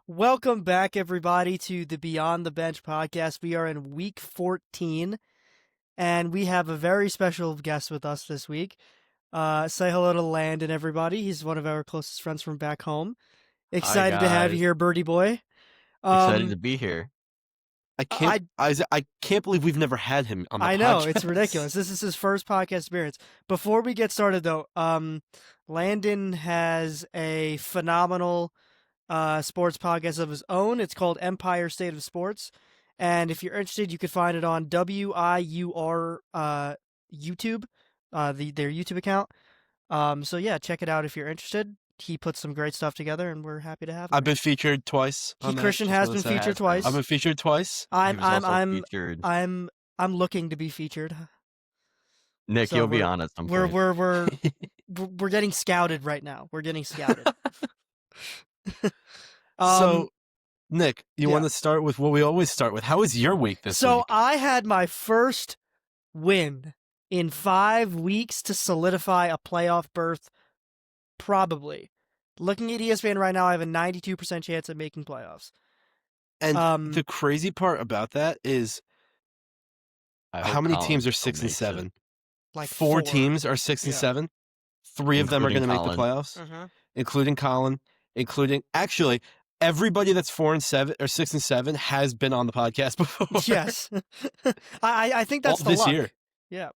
Welcome back, everybody, to the Beyond the Bench podcast. We are in week 14, and we have a very special guest with us this week. Say hello to Landon, everybody. He's one of our closest friends from back home. Hi Excited to have you guys. here, Birdie Boy. Excited to be here. I can't believe we've never had him on the podcast. I know, it's ridiculous. This is his first podcast experience. Before we get started, though, Landon has a phenomenal sports podcast of his own. It's called Empire State of Sports. And if you're interested, you can find it on WIUR YouTube, their YouTube account. So yeah, check it out if you're interested. He puts some great stuff together, and we're happy to have him. I've been featured twice. Christian has been featured twice. I've been featured twice. I'm featured. I'm looking to be featured. Nick, So you'll be on at some point. We're getting scouted right now. We're getting scouted. So, Nick, you yeah. want to start with what we always start with? How was your week this week? So I had my first win in 5 weeks to solidify a playoff berth, probably. Looking at ESPN right now, I have a 92% chance of making playoffs. And the crazy part about that is how many teams are 6 and 7? Like 4 teams are 6 and 7. 3 of them are going to make the playoffs, including Colin, actually everybody that's 4 and 7 or 6 and 7 has been on the podcast before. Yes, I think that's this luck. year. Yeah,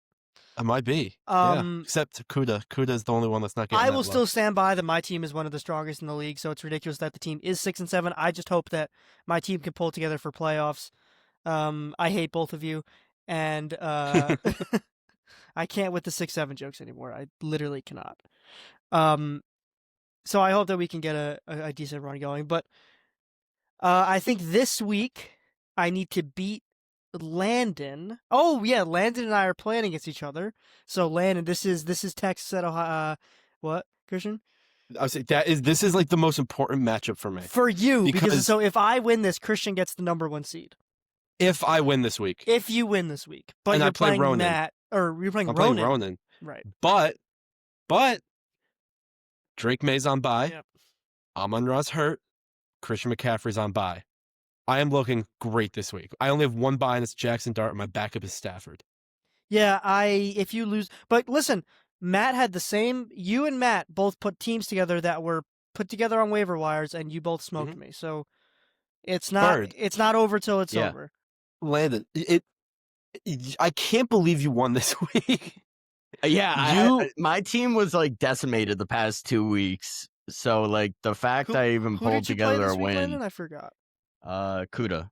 it might be. Except Kuda. Kuda is the only one that's not getting. I will still stand by that my team is one of the strongest in the league. So it's ridiculous that the team is 6 and 7. I just hope that my team can pull together for playoffs. I hate both of you, and I can't with the 6-7 jokes anymore. I literally cannot. So I hope that we can get a decent run going. But I think this week I need to beat Landon. Oh yeah, Landon and I are playing against each other. So Landon, this is Texas at Ohio. What, Christian? I would say this is like the most important matchup for me. For you, because so if I win this, Christian gets the number 1 seed. If I win this week. If you win this week. But and you're I play playing Ronan. Matt, or you're playing I'm Ronan. playing Ronan. Right. But Drake May's on bye. Yep. Amon-Ra's hurt. Christian McCaffrey's on bye. I am looking great this week. I only have 1 bye, and it's Jackson Dart, and my backup is Stafford. Yeah, if you lose... But listen, Matt had the same... You and Matt both put teams together that were put together on waiver wires, and you both smoked me. So it's not It's not over till it's over. Landon, I can't believe you won this week. Yeah, my team was like decimated the past 2 weeks. So like the fact I even pulled together a win. Landon? I forgot. Kuda.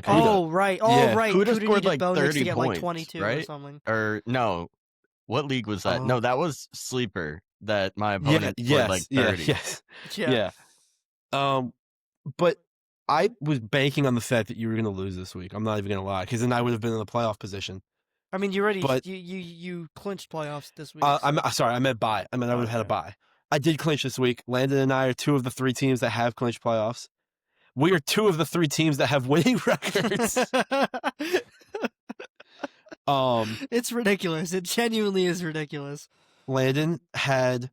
Oh right. Kuda scored like 30 to get points, like 22 right? Or something. Or no, what league was that? No, that was Sleeper. That my opponent scored like 30. Yeah. But I was banking on the fact that you were going to lose this week. I'm not even going to lie, because then I would have been in the playoff position. I mean, you clinched playoffs this week. I'm sorry, I meant bye. I would have had a bye. I did clinch this week. Landon and I are 2 of the 3 teams that have clinched playoffs. We are 2 of the 3 teams that have winning records. It's ridiculous. It genuinely is ridiculous. Landon had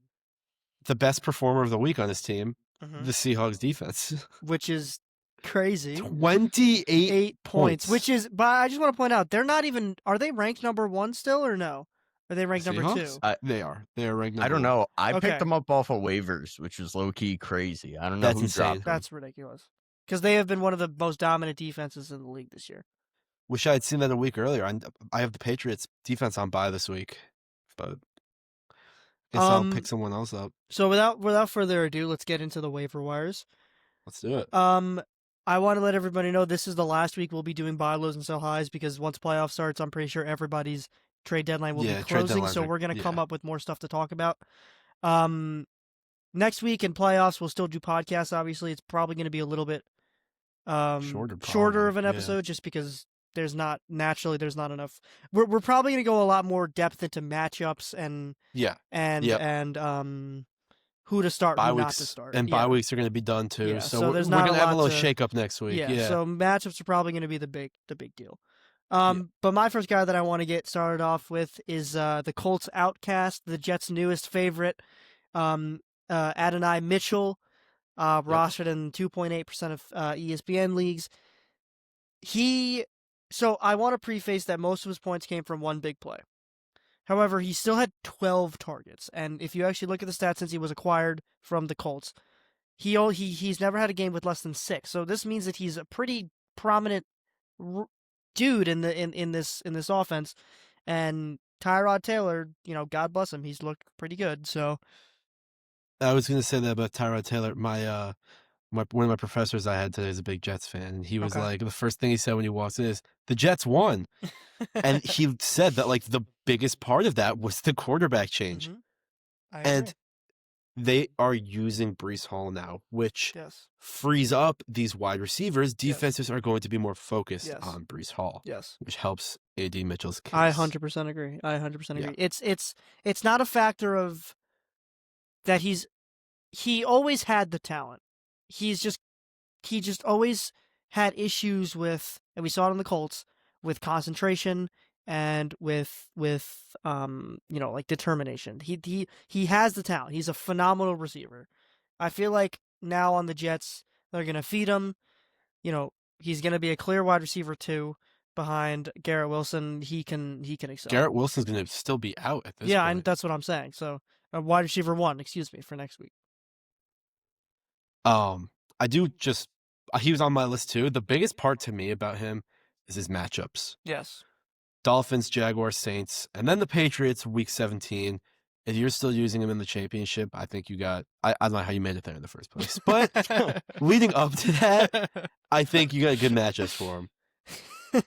the best performer of the week on his team, the Seahawks defense, which is crazy. 28 points. Which is, but I just want to point out, they're not even. Are they ranked number 1 still or no? Are they ranked number 2? They are. They are ranked number 1. I don't know. I picked them up off of waivers, which is low key crazy. I don't know. That's who insane. dropped them. That's ridiculous. Because they have been one of the most dominant defenses in the league this year. Wish I had seen that a week earlier. I have the Patriots defense on bye this week, but guess I'll pick someone else up. So without further ado, let's get into the waiver wires. Let's do it. I want to let everybody know this is the last week we'll be doing buy lows and sell highs, because once playoff starts, I'm pretty sure everybody's trade deadline will be closing. So we're going to come up with more stuff to talk about. Next week in playoffs, we'll still do podcasts. Obviously, it's probably going to be a little bit shorter of an episode, just because there's not enough. We're probably going to go a lot more depth into matchups and who to start, who not to start. And bye weeks are going to be done too. Yeah, so we're there's going to have a little to... shake-up next week. Yeah. So matchups are probably going to be the big deal. But my first guy that I want to get started off with is the Colts outcast, the Jets' newest favorite, Adonai Mitchell. rostered in 2.8% of ESPN leagues. So I want to preface that most of his points came from one big play. However, he still had 12 targets, and if you actually look at the stats since he was acquired from the Colts, he's never had a game with less than 6. So this means that he's a pretty prominent dude in this offense. And Tyrod Taylor, God bless him, he's looked pretty good. So I was going to say that about Tyrod Taylor. One of my professors I had today is a big Jets fan, and he was like, the first thing he said when he walked in is, "The Jets won," and he said that like the biggest part of that was the quarterback change, and they are using Breece Hall now, which frees up these wide receivers. Defenses are going to be more focused on Breece Hall, which helps AD Mitchell's case. I 100% agree. It's not a factor of that he always had the talent. He just always had issues with, and we saw it in the Colts, with concentration and with like determination. He has the talent. He's a phenomenal receiver. I feel like now on the Jets, they're gonna feed him. He's gonna be a clear wide receiver 2 behind Garrett Wilson. He can excel. Garrett Wilson's gonna still be out at this point. Yeah, and that's what I'm saying. So wide receiver 1, excuse me, for next week. He was on my list too. The biggest part to me about him is his matchups. Yes. Dolphins, Jaguars, Saints, and then the Patriots week 17. If you're still using him in the championship, I think you got I don't know how you made it there in the first place. But leading up to that, I think you got good matchups for him.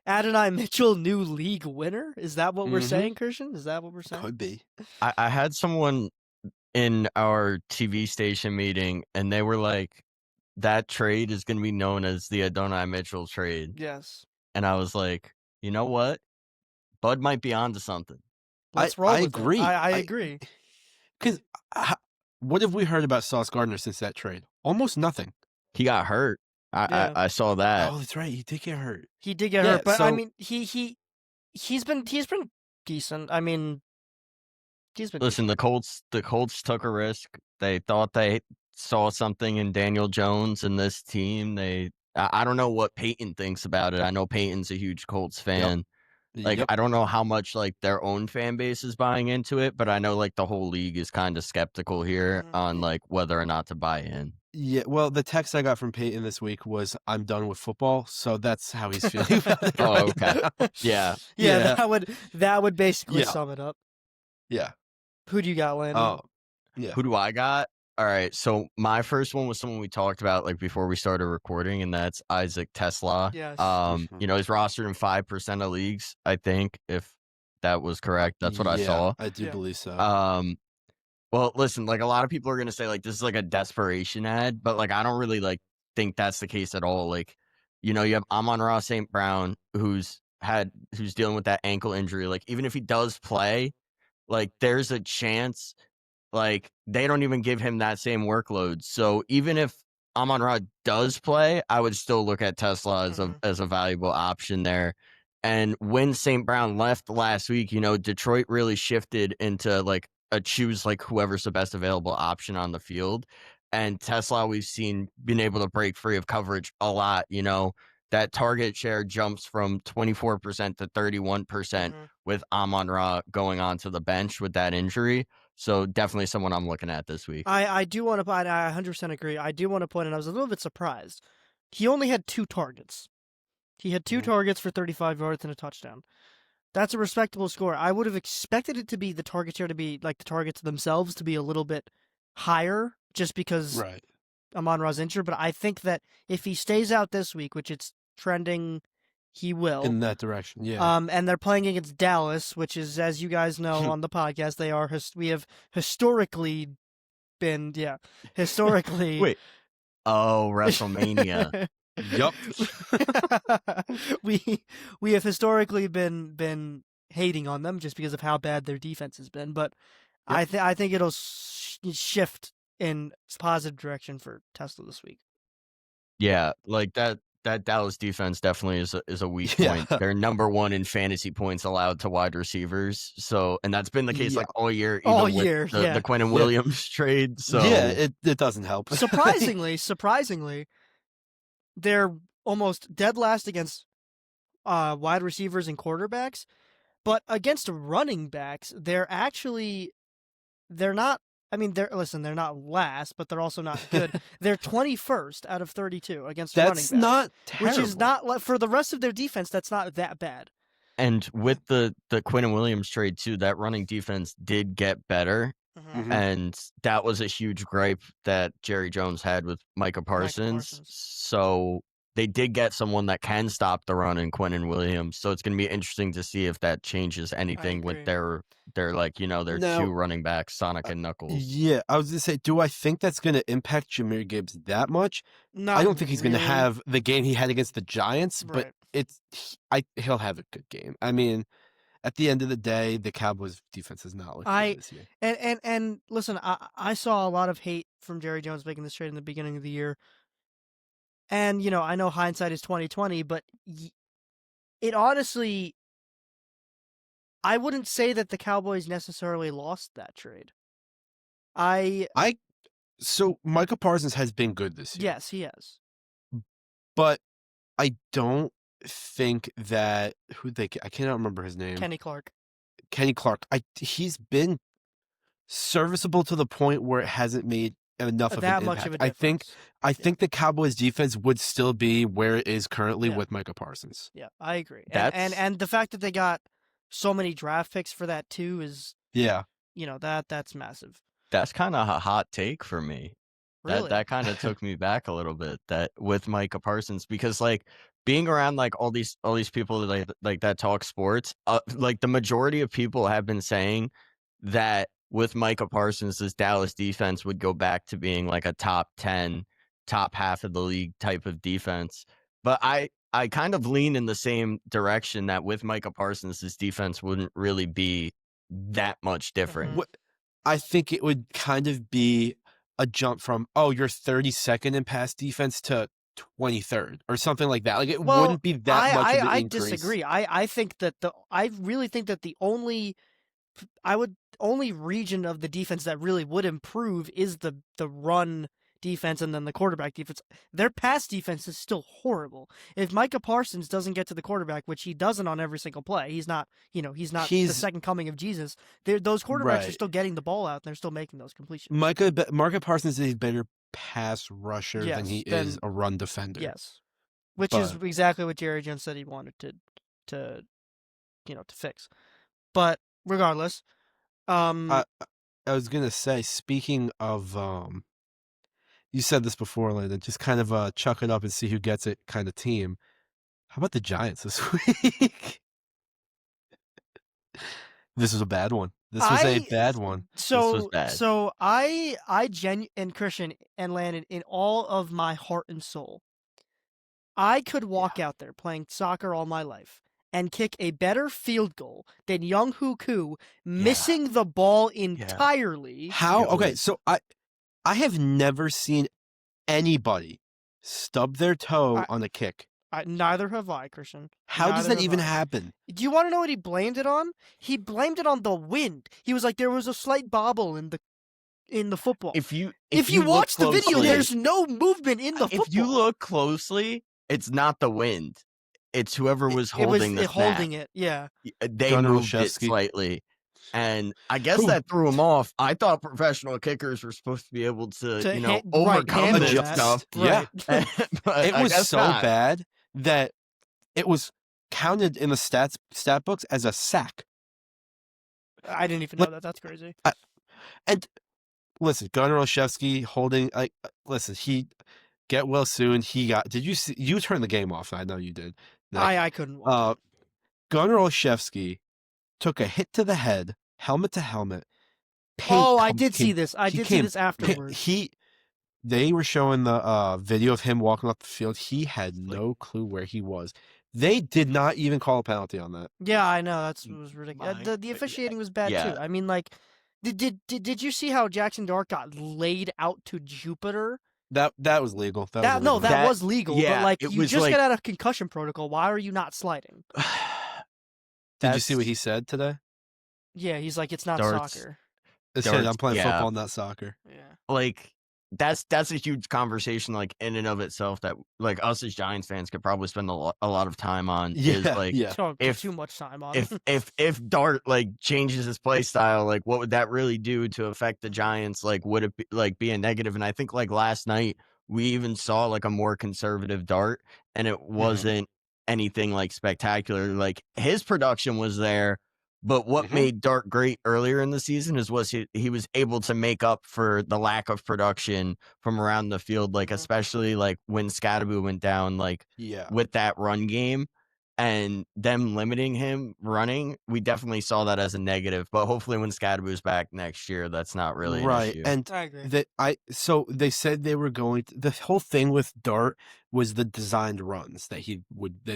Adonai Mitchell, new league winner? Is that what we're saying, Christian? Is that what we're saying? Could be. I had someone in our TV station meeting, and they were like, that trade is going to be known as the Adonai Mitchell trade. Yes. And I was like, you know what? Bud might be onto something. Let's roll with agree. It. I agree. Because what have we heard about Sauce Gardner since that trade? Almost nothing. He got hurt. I saw that. Oh, that's right. He did get hurt. He did get hurt, but I mean, he's been decent. I mean, he's been. Listen, decent. the Colts took a risk. They thought they saw something in Daniel Jones and this team. I don't know what Peyton thinks about it. I know Peyton's a huge Colts fan. I don't know how much like their own fan base is buying into it, but I know like the whole league is kind of skeptical here on like whether or not to buy in. Yeah, well, the text I got from Peyton this week was, "I'm done with football," so that's how he's feeling about it. Oh, okay. Yeah. That would basically sum it up. Yeah. Who do you got, Landon? Oh, yeah. Who do I got? All right, so my first one was someone we talked about like before we started recording, and that's Isaac Tesla. Yes. He's rostered in 5% of leagues, I think, if that was correct. That's what I saw. I do believe so. Well, listen, like a lot of people are gonna say like this is like a desperation ad, but like I don't really like think that's the case at all. Like, you have Amon-Ra St. Brown who's dealing with that ankle injury. Like, even if he does play, like there's a chance like they don't even give him that same workload. So even if Amon-Ra does play, I would still look at Tesla as a valuable option there. And when St. Brown left last week, Detroit really shifted into like a choose like whoever's the best available option on the field. And Tesla, we've seen been able to break free of coverage a lot. That target share jumps from 24% to 31% with Amon-Ra going onto the bench with that injury. So definitely someone I'm looking at this week. I do want to. I 100% agree. I do want to point out, I was a little bit surprised. He only had 2 targets. He had 2 targets for 35 yards and a touchdown. That's a respectable score. I would have expected it to be the target share to be like the targets themselves to be a little bit higher, just because Amon-Ra's injured. But I think that if he stays out this week, which it's trending, he will in that direction. Yeah. And they're playing against Dallas, which is, as you guys know on the podcast, we have historically been historically. Wait. Oh, WrestleMania. Yup. we have historically been hating on them just because of how bad their defense has been, but I think it'll shift in a positive direction for Tesla this week. Yeah, like that Dallas defense definitely is a weak Yeah. point. They're number 1 in fantasy points allowed to wide receivers. So, and that's been the case Yeah. like all year, even All with year, the yeah. Quinnen Yeah. Williams trade. So Yeah, it doesn't help. Surprisingly, they're almost dead last against wide receivers and quarterbacks, but against running backs, they're not. I mean, they're not last, but they're also not good. They're 21st out of 32 against running backs. That's not terrible. Which is not for the rest of their defense. That's not that bad. and with the Quinnen Williams trade too, that running defense did get better. Mhm. And that was a huge gripe that Jerry Jones had with Micah Parsons. So they did get someone that can stop the run in Quinnen Williams. So it's going to be interesting to see if that changes anything with their like, their Now- 2 running backs, Sonic and Knuckles. Yeah, I was gonna say, do I think that's gonna impact Jahmyr Gibbs that much? Not I don't think he's gonna really. have the game he had against the Giants, but Right. he'll have a good game. I mean, at the end of the day, the Cowboys defense is not looking good this year. And listen, I saw a lot of hate from Jerry Jones making this trade in the beginning of the year. And I know hindsight is 20/20, but it honestly, I wouldn't say that the Cowboys necessarily lost that trade. So Micah Parsons has been good this year. Yes, he has. But I don't think that I cannot remember his name. Kenny Clark. Kenny Clark. He's been serviceable to the point where it hasn't made enough of That an much impact. of a difference. I think the Cowboys defense would still be where it is currently Yeah. with Micah Parsons. Yeah, I agree. That's- And the fact that they got so many draft picks for that too is, Yeah. that's massive. That's kind of a hot take for me. Really. That kind of took me back a little bit, that with Micah Parsons, because like being around like all these people that talk sports, like the majority of people have been saying that with Micah Parsons, this Dallas defense would go back to being like a top 10, top half of the league type of defense. But I kind of lean in the same direction that with Micah Parsons, this defense wouldn't really be that much different. Mhm. I think it would kind of be a jump from, you're 32nd in pass defense to 23rd or something like that. Like it wouldn't be that much of an I increase. disagree. I really think that the only region of the defense that really would improve is the run defense and then the quarterback defense. Their pass defense is still horrible. If Micah Parsons doesn't get to the quarterback, which he doesn't on every single play, he's not the second coming of Jesus. Those quarterbacks are still getting the ball out and they're still making those completions. Micah Parsons is a better pass rusher than he Yes, is a run defender. Yes. Which is exactly what Jerry Jones said he wanted to fix. But regardless, I was gonna say, speaking of you said this before, Landon, just kind of chuck it up and see who gets it kind of team. How about the Giants this week? This was a bad one. This was a bad one. So This was bad. So and Christian and Landon, in all of my heart and soul, I could walk out there playing soccer all my life and kick a better field goal than Young Hoo Koo missing the ball entirely. How? Okay, so I have never seen anybody stub their toe on a kick. Neither have I, Christian. How does that even happen? Do you want to know what he blamed it on? He blamed it on the wind. He was like, there was a slight bobble in the football. If you watch the look video, closely- there's no movement in the football. If you look closely, it's not the wind. It's whoever was holding the snap. holding it. Yeah. They Gunnar moved it Olszewski. slightly. And I guess that threw him off. I thought professional kickers were supposed to be able to overcome handle this that. stuff. Yeah. Right. But It I was guess so not. bad that it was counted in the stat books as a sack. I didn't even know that. That's crazy. And listen, Gunnar Olszewski holding he get well soon. Did you see, you turned the game off? I know you did. Nick. I couldn't watch it. Gunnar Olszewski took a hit to the head, helmet to helmet. I did see this. I did see this afterwards. They were showing the video of him walking up the field. He had no clue where he was. They did not even call a penalty on that. Yeah, I know. That was ridiculous. The officiating was bad Yeah. too. I mean, like, did you see how Jackson Dart got laid out to Jupiter That was legal. That was a No, legal. that was legal. But Yeah, like, it you was just like got out of concussion protocol. Why are you not sliding? Did you see what he that's said today? Yeah, he's like, it's not darts. soccer. It said, I'm Darts, playing yeah. football, not soccer. Yeah. Like that's a huge conversation, like in and of itself, that like us as Giants fans could probably spend a lot of time on. Is Yeah, like yeah. if Too much time on. if Dart like changes his play style, like what would that really do to affect the Giants? Like would it be a negative? And I think like last night we even saw like a more conservative Dart, and it wasn't anything like spectacular. Like his production was there, but what made Dart great earlier in the season was he was able to make up for the lack of production from around the field, like especially like when Scadaboo went down, like Yeah. with that run game and them limiting him running. We definitely saw that as a negative, but hopefully when Scadaboo's back next year, that's not really an issue. And I agree. so they said they were going to, the whole thing with Dart was the designed runs that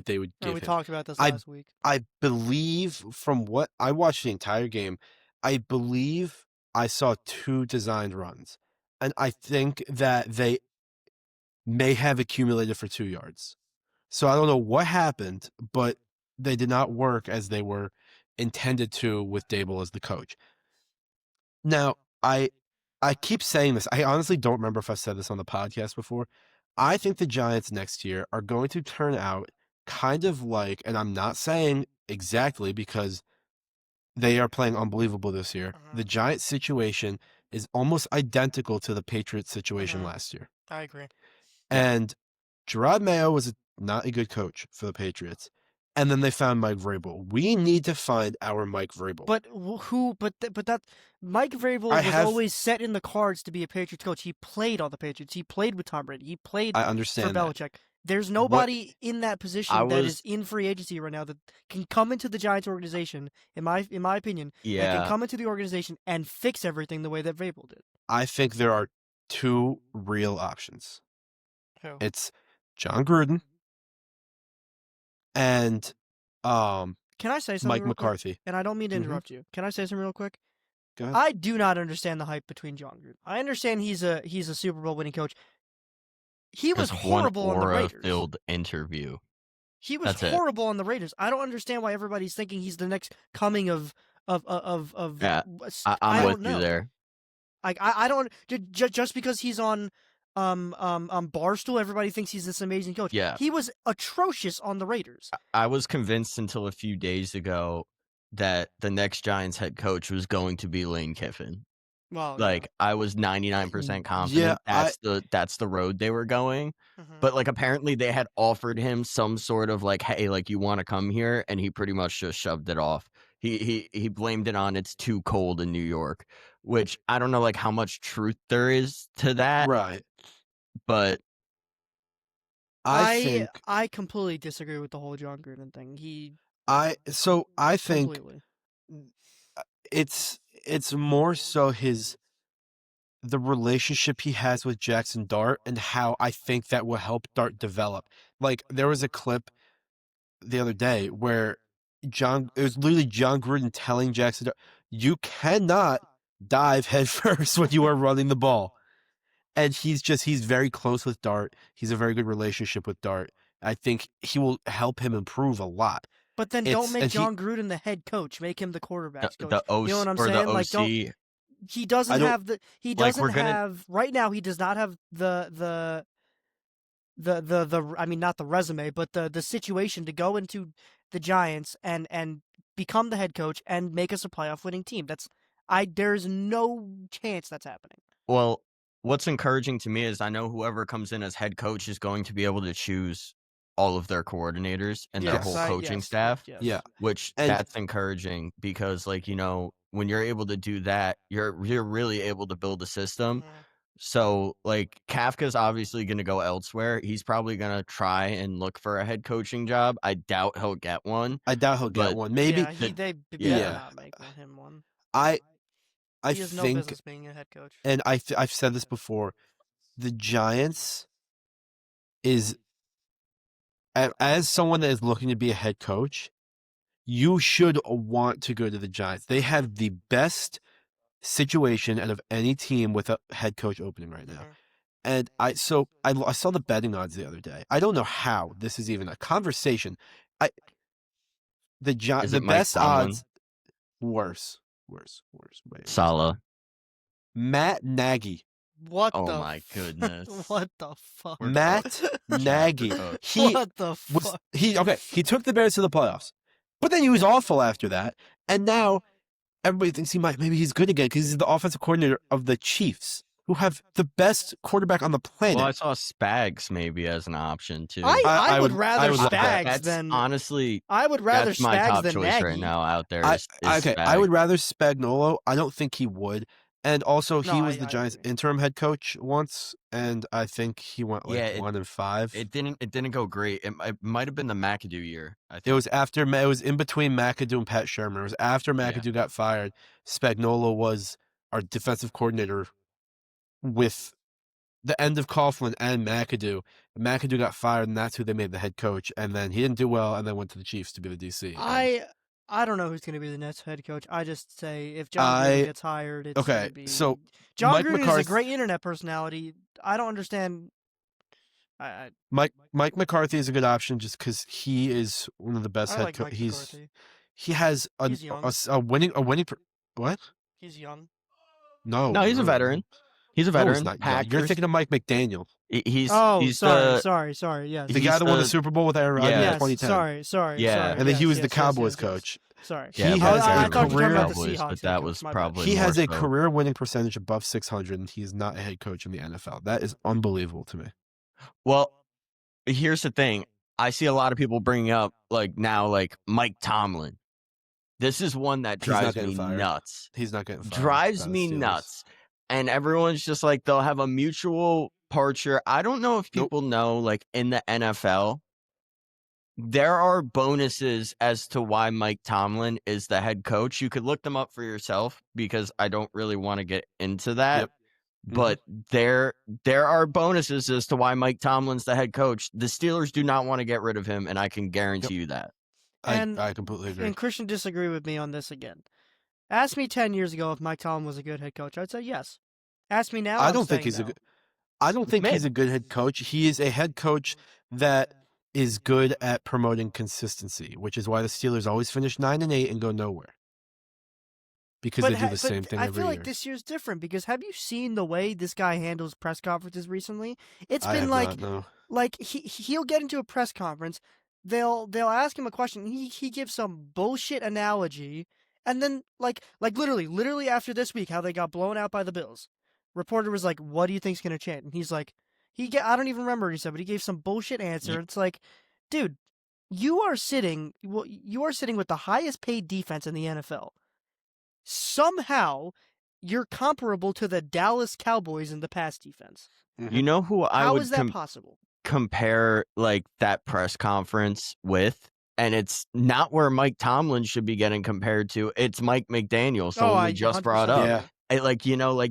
they would give we him. talked about this last week. I believe, from what I watched the entire game, I believe I saw 2 designed runs, and I think that they may have accumulated for 2 yards. So I don't know what happened, but they did not work as they were intended to with Dable as the coach. Now, I keep saying this. I honestly don't remember if I've said this on the podcast before. I think the Giants next year are going to turn out kind of like, and I'm not saying exactly because they are playing unbelievable this year. The Giants situation is almost identical to the Patriots situation last year. I agree. And Gerard Mayo was not a good coach for the Patriots. And then they found Mike Vrabel. We need to find our Mike Vrabel. But who? But that Mike Vrabel was always set in the cards to be a Patriots coach. He played on the Patriots. He played with Tom Brady. He played I for understand Belichick. There's nobody in that position that is in free agency right now that can come into the Giants organization, in my opinion, that can come into the organization and fix everything the way that Vrabel did. I think there are 2 real options. Who? It's John Gruden and Can I say something Mike real McCarthy. quick? And I don't mean to interrupt you. Can I say something real quick? Go ahead. I do not understand the hype between John Gruden. I understand he's a Super Bowl winning coach. He was horrible on the Raiders. Filled interview. He was horrible on the Raiders. I don't understand why everybody's thinking he's the next coming of. Yeah, I'm with you there. Like I don't just because he's on Barstool, everybody thinks he's this amazing coach. Yeah, he was atrocious on the Raiders. I was convinced until a few days ago that the next Giants head coach was going to be Lane Kiffin. Well, like I was 99% confident that's the road they were going. But like apparently they had offered him some sort of like, hey, like you want to come here, and he pretty much just shoved it off. He blamed it on it's too cold in New York, which I don't know like how much truth there is to that. Right. But I completely disagree with the whole John Gruden thing. I think completely. It's more so the relationship he has with Jackson Dart and how I think that will help Dart develop. Like there was a clip the other day where it was literally John Gruden telling Jackson Dart, you cannot dive headfirst when you are running the ball. And he's very close with Dart. He's a very good relationship with Dart. I think he will help him improve a lot. But then don't make John Gruden the head coach. Make him the quarterback's coach. The OC, you know what I'm or saying? the Like, OC. He doesn't have the. He doesn't have right now. He does not have the. I mean, not the resume, but the situation to go into the Giants and become the head coach and make us a playoff winning team. There's no chance that's happening. Well, what's encouraging to me is I know whoever comes in as head coach is going to be able to choose all of their coordinators and their whole coaching staff. Yeah. Which that's encouraging because, like, you know, when you're able to do that, you're really able to build a system. So, like, Kafka's obviously going to go elsewhere. He's probably going to try and look for a head coaching job. I doubt he'll get one. Maybe they better not make him one. He has no business being a head coach. And I've said this before. The Giants is, as someone that is looking to be a head coach, you should want to go to the Giants. They have the best situation out of any team with a head coach opening right now. And I saw the betting odds the other day. I don't know how this is even a conversation. Is The it Mike best Tomlin? odds worse. Wait, Salah. Matt Nagy. What Oh the my goodness. What the fuck? We're Matt Nagy. cooked. What the fuck? He took the Bears to the playoffs, but then he was awful after that, and now everybody thinks maybe he's good again because he's the offensive coordinator of the Chiefs, who have the best quarterback on the planet. Well, I saw Spags maybe as an option too. I would rather love that. Spags than honestly. I would rather That's my Spags top than choice Nagy. right now out there. I Is Spags. would rather Spagnuolo. I don't think he would. And also, he was the Giants' agree. interim head coach once, and I think he went 1-5. It didn't go great. It might have been the McAdoo year. I think. It was in between McAdoo and Pat Shermer. It was after McAdoo got fired. Spagnuolo was our defensive coordinator with the end of Coughlin and McAdoo. McAdoo got fired, and that's who they made the head coach. And then he didn't do well, and then went to the Chiefs to be the DC. I don't know who's going to be the next head coach. I just say if John Gruden gets hired, it's going to be... So John Mike Gruden McCarthy is a great internet personality. I don't understand. Mike McCarthy is a good option just because he is one of the best head coaches. He has a winning. What? He's young. No, he's a veteran. He's a veteran. You're thinking of Mike McDaniel. He's sorry. Yes, the guy that won the Super Bowl with Aaron Rodgers in 2010. Sorry. Yeah, and then he was the Cowboys coach. Sorry. He has I a thought you were talking career, about the Seahawks. but that was probably he has more a so. career winning percentage above 600, and he is not a head coach in the NFL. That is unbelievable to me. Well, here's the thing. I see a lot of people bringing up like Mike Tomlin. This is one that drives me nuts. He's not getting fired. Drives me nuts. And everyone's just like, they'll have a mutual departure. I don't know if people know, like in the NFL, there are bonuses as to why Mike Tomlin is the head coach. You could look them up for yourself because I don't really want to get into that. Yep. But there are bonuses as to why Mike Tomlin's the head coach. The Steelers do not want to get rid of him, and I can guarantee you that. I completely agree. And Christian disagree with me on this again. Ask me 10 years ago if Mike Tomlin was a good head coach. I'd say yes. Ask me now. I don't think he's a good head coach. He is a head coach that is good at promoting consistency, which is why the Steelers always finish 9-8 and go nowhere. Because they do the same thing every year. I feel like this year's different because have you seen the way this guy handles press conferences recently? It's been like he'll get into a press conference, they'll ask him a question, he gives some bullshit analogy, and then like literally after this week how they got blown out by the Bills. Reporter was like, "What do you think's going to change?" And he's like, I don't even remember what he said, but he gave some bullshit answer. It's like, dude, you are sitting with the highest paid defense in the NFL. Somehow, you're comparable to the Dallas Cowboys in the pass defense. You know who I How would is that possible? Compare like that press conference with? And it's not where Mike Tomlin should be getting compared to. It's Mike McDaniel, someone we just brought up. Yeah.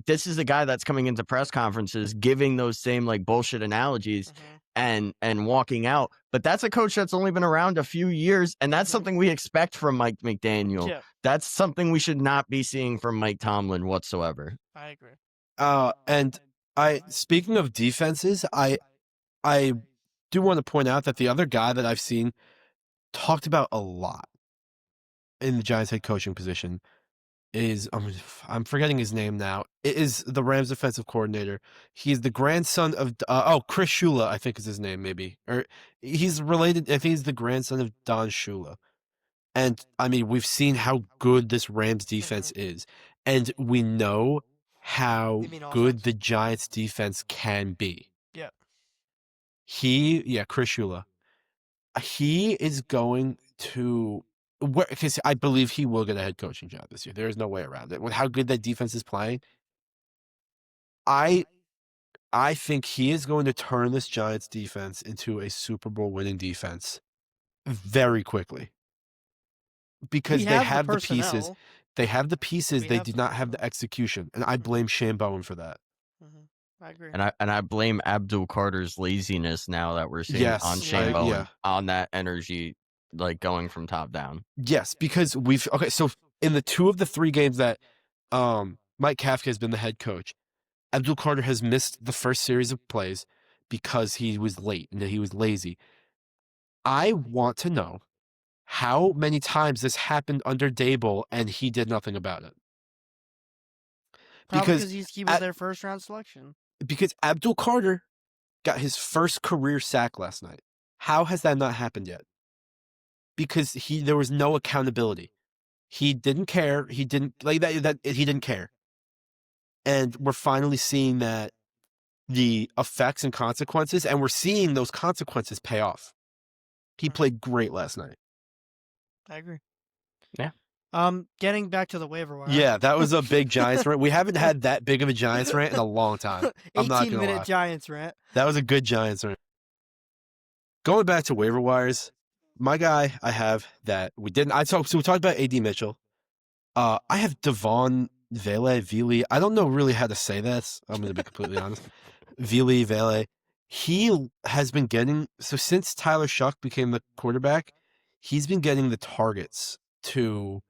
This is a guy that's coming into press conferences giving those same like bullshit analogies and walking out. But that's a coach that's only been around a few years, and that's something we expect from Mike McDaniel. Yeah. That's something we should not be seeing from Mike Tomlin whatsoever. I agree. And speaking of defenses, I do want to point out that the other guy that I've seen talked about a lot in the Giants head coaching position is I'm forgetting his name now. It is the Rams defensive coordinator. He's the grandson of Chris Shula, I think is his name, maybe. Or he's related. I think he's the grandson of Don Shula. And I mean, we've seen how good this Rams defense is, and we know how good the Giants defense can be. Yeah. Chris Shula. He is going to. Because I believe he will get a head coaching job this year. There is no way around it. With how good that defense is playing, I think he is going to turn this Giants defense into a Super Bowl winning defense very quickly. Because they have the pieces. They have the pieces. They do not have the execution. And I blame Shane Bowen for that. I agree. And I blame Abdul Carter's laziness now that we're seeing on Shane Bowen on that energy. Like going from top down. Yes, because so in the 2 of the 3 games that Mike Kafka has been the head coach, Abdul Carter has missed the first series of plays because he was late and that he was lazy. I want to know how many times this happened under Dable and he did nothing about it. Probably because he was their first round selection. Because Abdul Carter got his first career sack last night. How has that not happened yet? Because there was no accountability. He didn't care. He didn't like that. He didn't care. And we're finally seeing that the effects and consequences, and we're seeing those consequences pay off. He played great last night. I agree. Yeah. Getting back to the waiver wire. Yeah, that was a big Giants rant. We haven't had that big of a Giants rant in a long time. I'm not gonna 18-minute lie. Giants rant. That was a good Giants rant. Going back to waiver wires, my guy I have that we didn't. So we talked about AD Mitchell. I have Devon Vele. I don't know really how to say this. I'm going to be completely honest. Vele. He has been getting, so since Tyler SHOUGH became the quarterback, he's been getting the targets to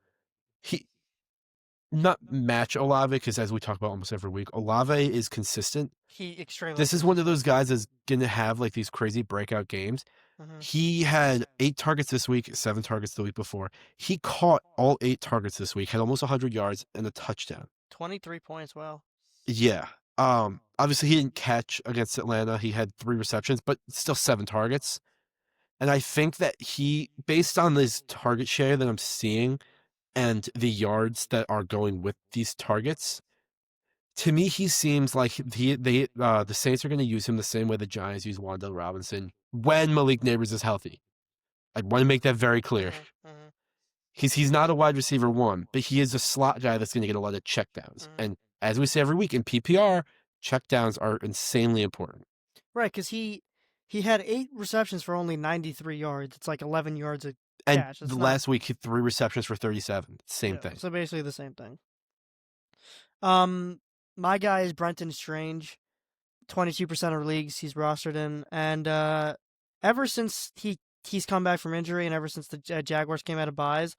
not match Olave, because as we talk about almost every week, Olave is consistent. He extremely. This is one of those guys that's going to have like these crazy breakout games. Mm-hmm. He had 8 targets this week, 7 targets the week before. He caught all 8 targets this week, had almost 100 yards and a touchdown. 23 points, wow. Yeah. Obviously he didn't catch against Atlanta. He had 3 receptions, but still 7 targets. And I think that based on this target share that I'm seeing and the yards that are going with these targets, to me, he seems like the Saints are going to use him the same way the Giants use Wan'Dale Robinson when Malik Nabers is healthy. I want to make that very clear. Mm-hmm. He's not a wide receiver 1, but he is a slot guy that's going to get a lot of checkdowns. Mm-hmm. And as we say every week in PPR, checkdowns are insanely important. Right, because he had 8 receptions for only 93 yards. It's like 11 yards a catch. And last week, he had 3 receptions for 37. Same thing. So basically the same thing. My guy is Brenton Strange, 22% of leagues he's rostered in, and ever since he's come back from injury, and ever since the Jaguars came out of buys,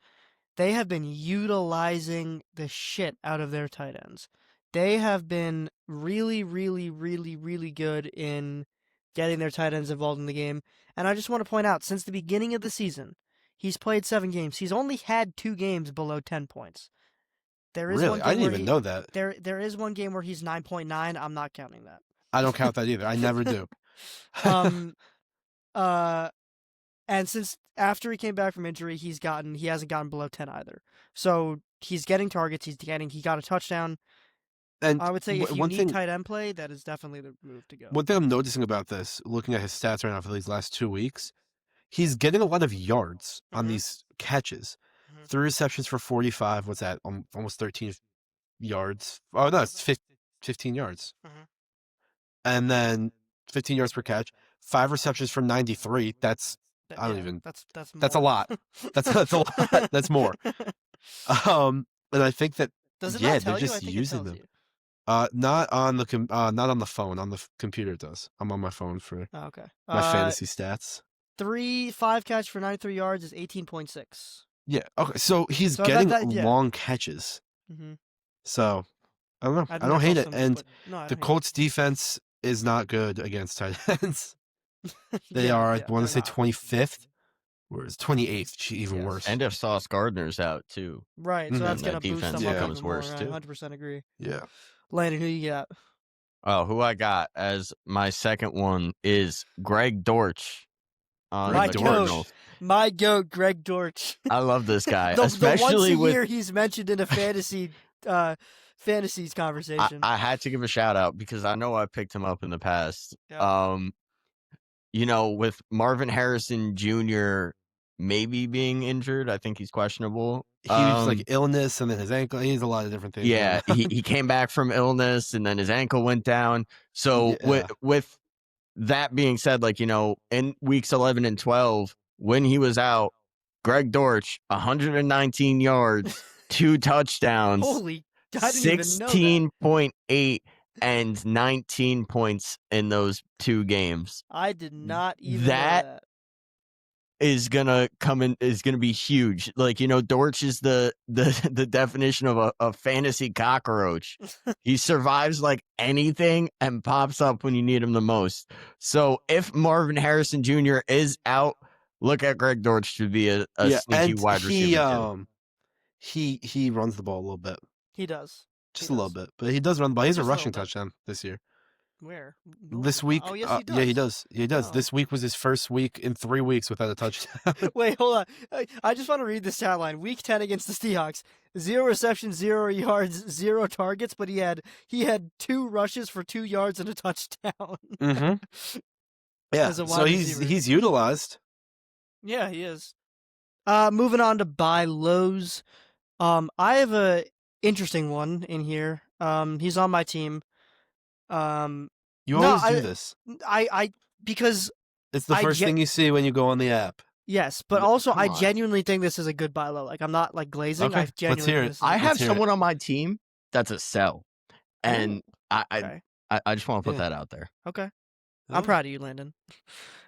they have been utilizing the shit out of their tight ends. They have been really, really, really, really good in getting their tight ends involved in the game. And I just want to point out, since the beginning of the season, he's played 7 games. He's only had 2 games below 10 points. There is really? I didn't even know that. There is one game where he's 9.9. I'm not counting that. I don't count that either. I never do. And since after he came back from injury, he hasn't gotten below 10 either. So he's getting targets. He got a touchdown. And I would say if you need tight end play, that is definitely the move to go. One thing I'm noticing about this, looking at his stats right now for these last 2 weeks, he's getting a lot of yards on these catches. 3 receptions for 45. What's that? Almost 13 yards. Oh, no, it's 15 yards. And then 15 yards per catch. 5 receptions for 93. That's a lot. That's a lot. That's more. And I think that they're just using them. Not on the phone. On the computer it does. I'm on my phone for my fantasy stats. 5 catch for 93 yards is 18.6. Yeah. Okay. So he's getting long catches. So I don't know. I don't hate it. And the Colts defense is not good against tight ends. They are, I want to say 25th, whereas 28th, even worse. And if Sauce Gardner's out too. Right. So that's going to boost them up becomes worse too. 100% agree. Yeah. Landon, who you got? Oh, who I got as my second one is Greg Dortch. My goat, Greg Dortch. I love this guy, especially the once a year he's mentioned in a fantasies conversation. I had to give a shout out because I know I picked him up in the past. Yep. With Marvin Harrison Jr. maybe being injured, I think he's questionable. He was like illness and then his ankle. He has a lot of different things. Yeah, he came back from illness and then his ankle went down. So with that being said, in weeks 11 and 12, when he was out, Greg Dortch, 119 yards, 2 touchdowns, holy, I didn't even know that. 16.8 and 19 points in those 2 games. I did not even know that. is gonna be huge. Like, Dortch is the definition of a fantasy cockroach. He survives like anything and pops up when you need him the most. So if Marvin Harrison Jr. is out, look at Greg Dortch to be a sneaky and wide receiver too. He runs the ball a little bit, He does. just a little bit, but he does run the ball. He has a Just a little rushing bit. touchdown this year. Where? This week, Oh, yes, he does. yeah, he does. He does. Oh. This week was his first week in 3 weeks without a touchdown. Wait, hold on. I just want to read this stat line. Week 10 against the Seahawks. 0 receptions, 0 yards, 0 targets, but he had 2 rushes for 2 yards and a touchdown. Mm-hmm. Yeah, As a so wide he's receiver. utilized. Yeah, he is. Moving on to buy lows. I have a interesting one in here. He's on my team. You No, always do this. I because It's the first thing you see when you go on the app. yes, but No, also come I on. genuinely think this is a good buy low. Like, I'm not like glazing. Okay, I let's genuinely hear think it. this is I a have Let's hear it. someone on my team that's a sell, and Okay. I just want to put Yeah. that out there. Okay. Oh. I'm proud of you, Landon.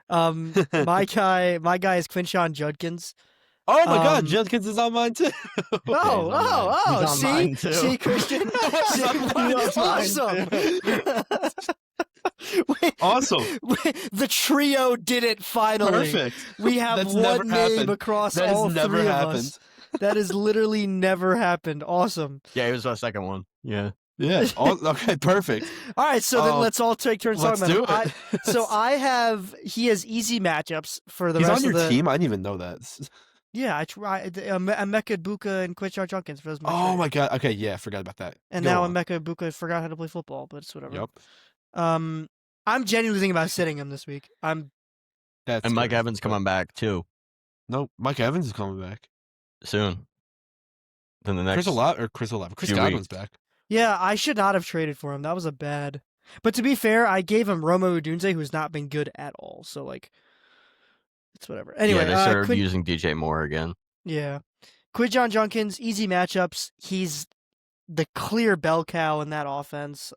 My guy is Quinshon Judkins. Oh my God, Um, Judkins is on mine too. Oh, He's on see, mine, too. see, Christian, He's on mine, that's too. awesome. Wait, Awesome. the trio did it finally. Perfect. We have That's one never name happened. across That has all never three happened. of us. That has literally never happened. Awesome. Yeah, it was my second one. Yeah. Yeah. Okay. Perfect. All right, so then let's all take turns Let's talking do about it. him. He has easy matchups for the He's rest on of your the team. I didn't even know that. Yeah, I tried. Emeka Buka and Quinshon Judkins. Was my Oh trade. my God. Okay. Yeah. I forgot about that. And Go now on. Emeka Buka forgot how to play football, but it's whatever. Yep. I'm genuinely thinking about sitting him this week. And Mike crazy, Evans but- coming back too No, Mike Evans is coming back. soon. Then the next Chris Olave. Chris few Godwin's weeks. back. Yeah, I should not have traded for him. That was a bad. But to be fair, I gave him Romo Odunze, who's not been good at all. So like, it's whatever. Anyway, yeah, they started using DJ Moore again. Yeah, Quinshon Judkins, easy matchups. He's the clear bell cow in that offense.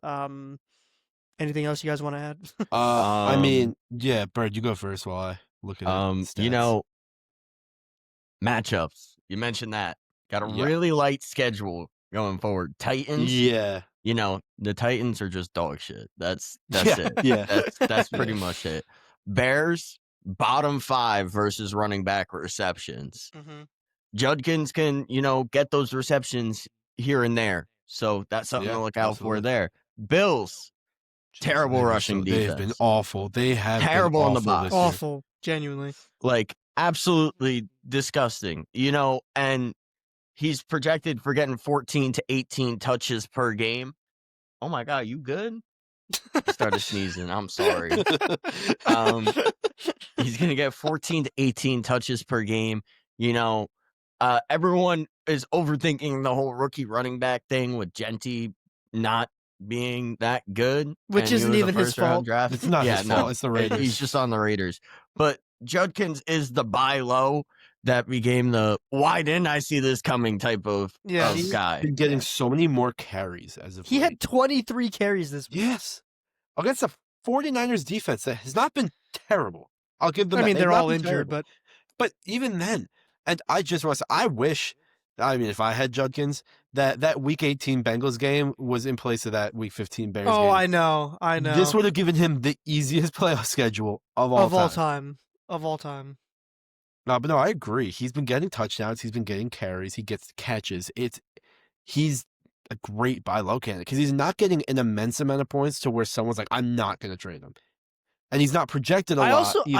Anything else you guys want to add? I mean, yeah, Bird, you go first while I look at stats. Matchups. You mentioned that. Got a Yeah. really light schedule going forward. Titans. Yeah. The Titans are just dog shit. That's Yeah, it. yeah. That's pretty much it. Bears, bottom 5 versus running back receptions. Mm-hmm. Judkins can, get those receptions here and there. So that's something to look out for there. Bills, terrible rushing defense. They have been awful. They have terrible been in the awful box. this year. Awful, genuinely. Like, absolutely disgusting. And he's projected for getting 14 to 18 touches per game. Oh my God, you good? I started sneezing. I'm sorry. He's going to get 14 to 18 touches per game. Everyone is overthinking the whole rookie running back thing with Genty not being that good. Which and he isn't was a even his first-round fault. Draft. It's not his fault. It's the Raiders. He's just on the Raiders. But Judkins is the buy low that became the why didn't I see this coming type of He's guy. Been getting so many more carries as of He late. had 23 carries this week. Yes. Against the 49ers defense that has not been terrible. I'll give them I that. mean, They've they're not all been injured, terrible. but even then, and I just want to say, I wish, if I had Judkins, that Week 18 Bengals game was in place of that Week 15 Bears game. I know. This would have given him the easiest playoff schedule of all time. Of all time. No, but no, I agree. He's been getting touchdowns. He's been getting carries. He gets catches. He's a great buy low candidate because he's not getting an immense amount of points to where someone's like, I'm not going to trade him. And he's not projected a lot either.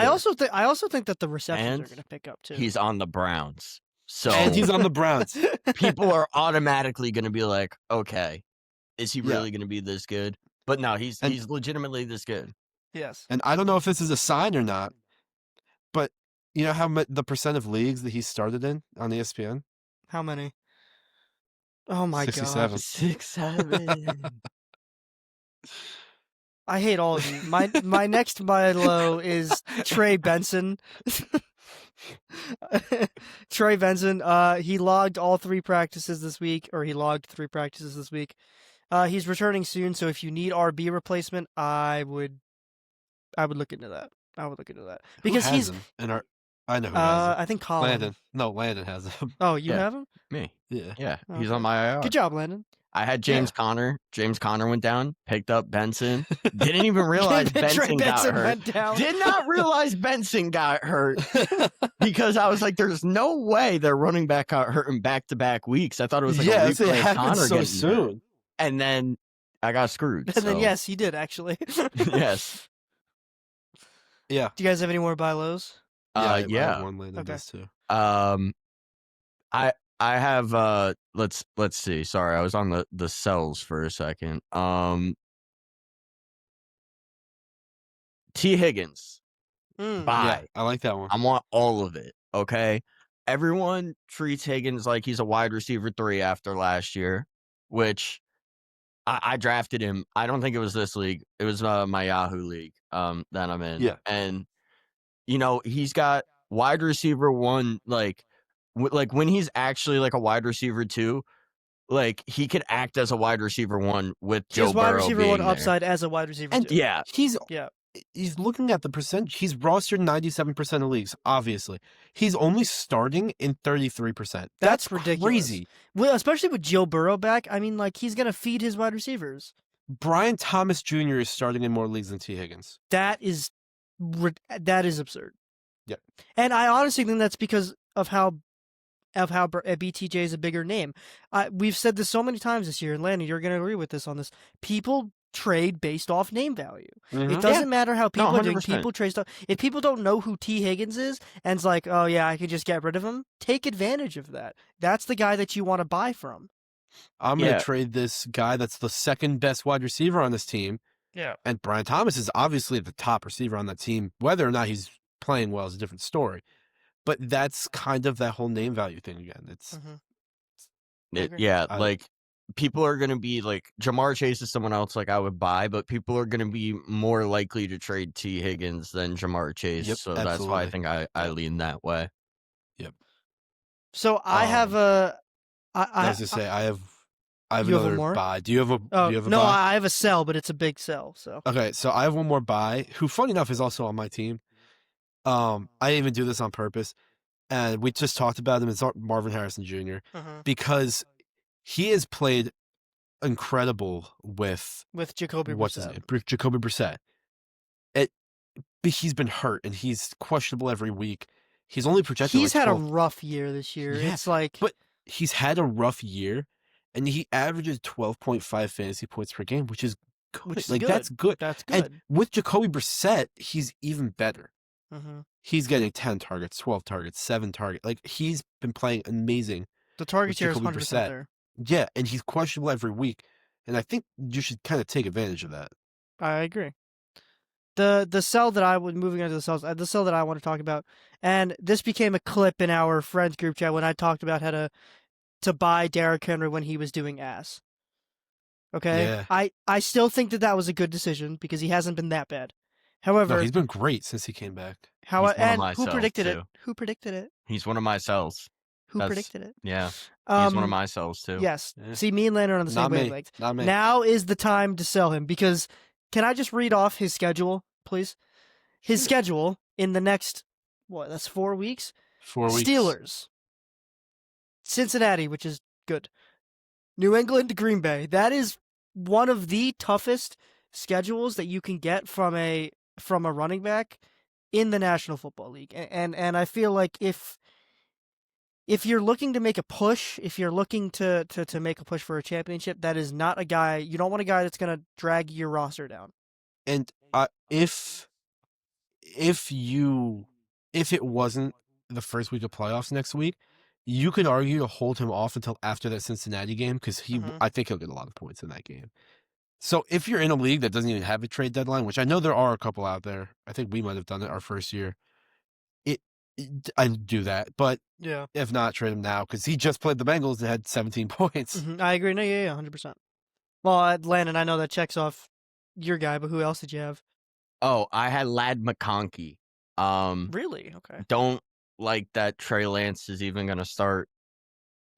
I also think that the receptions are going to pick up too. He's on the Browns. So And he's on the Browns. people are automatically going to be like, okay, is he really going to be this good? But no, he's legitimately this good. Yes. And I don't know if this is a sign or not, but you know how the percent of leagues that he started in on ESPN? How many? Oh my 67. God. 67. I hate all of you. My next buy low is Trey Benson. Trey Benson. He logged all 3 practices this week, or he logged 3 practices this week. He's returning soon, so if you need RB replacement, I would look into that. Because Who has him in our. I know who has him. I think Colin. Landon. No, Landon has him. Oh, you Yeah. have him? Me. Yeah. Yeah, he's Okay. on my IR. Good job, Landon. I had James Conner. James Conner went down, picked up Benson. Didn't even realize Trey Benson got hurt. went down. Did not realize Benson got hurt because I was like, there's no way their running back got hurt in back-to-back weeks. I thought it was like a it replay of happened Connor so getting soon. hurt. And then I got screwed. And then, so- yes, he did, actually. yes. Yeah. Do you guys have any more buy lows? I Yeah. have one Landon Okay. does too. I have let's see. Sorry, I was on the cells for a second. T. Higgins. Mm. Buy. Yeah, I like that one. I want all of it. Okay. Everyone treats Higgins like he's a wide receiver 3 after last year, which I drafted him. I don't think it was this league. It was my Yahoo league that I'm in. Yeah. And he's got wide receiver 1, like when he's actually like a wide receiver 2, like he could act as a wide receiver 1 with Joe He's wide Burrow receiver being 1 there. upside as a wide receiver And 2. Yeah. He's looking at the percentage. He's rostered 97% of leagues, obviously. He's only starting in 33%. That's ridiculous. Crazy. Well, especially with Joe Burrow back. I mean, like, he's going to feed his wide receivers. Brian Thomas Jr. is starting in more leagues than T. Higgins. That is absurd. Yeah. And I honestly think that's because of how BTJ is a bigger name. We've said this so many times this year, and Landon, you're going to agree with this on this. People trade based off name value. Mm-hmm. It doesn't matter how people are doing. 100%. People trade stuff. If people don't know who T. Higgins is and it's like, oh yeah, I could just get rid of him, take advantage of that. That's the guy that you want to buy from. I'm going to trade this guy that's the second best wide receiver on this team. Yeah. And Brian Thomas is obviously the top receiver on that team. Whether or not he's playing well is a different story. But that's kind of that whole name value thing again. It's like people are going to be like Jamar Chase is someone else like I would buy, but people are going to be more likely to trade T. Higgins than Jamar Chase. Yep, so that's why I think I lean that way. Yep. So I have a. I was to say I have You have another more? buy. Do you have a? Oh, do you have a no, buy? I have a sell, but it's a big sell. So Okay, so I have one more buy. Who, funny enough, is also on my team. I didn't even do this on purpose, and we just talked about him. It's Marvin Harrison Jr. Because he has played incredible with Jacoby what's his Brissett. name, Jacoby Brissett. But he's been hurt and he's questionable every week. He's only projected. He's like had 12, a rough year this year. Yeah, It's like, but he's had a rough year, and he averages 12.5 fantasy points per game, which is good. Which is like good. that's good. That's good. And with Jacoby Brissett, he's even better. Mhm. He's getting 10 targets, 12 targets, 7 targets. Like, he's been playing amazing. The target with share is Jacoby 100% Brissett. there. Yeah, and he's questionable every week. And I think you should kind of take advantage of that. I agree. The sell that I would moving on to the sell that I want to talk about, and this became a clip in our friends group chat when I talked about how to buy Derrick Henry when he was doing ass. Okay, Yeah. I still think that was a good decision because he hasn't been that bad. However, No, he's been great since he came back. He's one of and my who sells, predicted it? too. Who predicted it? He's one of my cells. Who That's- predicted it? Yeah, he's one of my cells too. Yes. Yeah. See, me and Landon are on the same Not me. wavelength. Not me. Now is the time to sell him because can I just read off his schedule, please? His schedule in the next, that's 4 weeks? 4 weeks. Steelers. Cincinnati, which is good. New England, Green Bay. That is one of the toughest schedules that you can get from a running back in the National Football League. And I feel like if you're looking to make a push, if you're looking to make a push for a championship, that is not a guy. You don't want a guy that's going to drag your roster down. And if it wasn't the first week of playoffs next week, you could argue to hold him off until after that Cincinnati game because I think he'll get a lot of points in that game. So if you're in a league that doesn't even have a trade deadline, which I know there are a couple out there, I think we might have done it our first year. I'd do that, but Yeah, if not, trade him now because he just played the Bengals and had 17 points. I agree. No, yeah, 100%. Well, Landon, I know that checks off your guy, but who else did you have? Oh, I had Lad McConkey. Really? Okay. Don't like that Trey Lance is even going to start.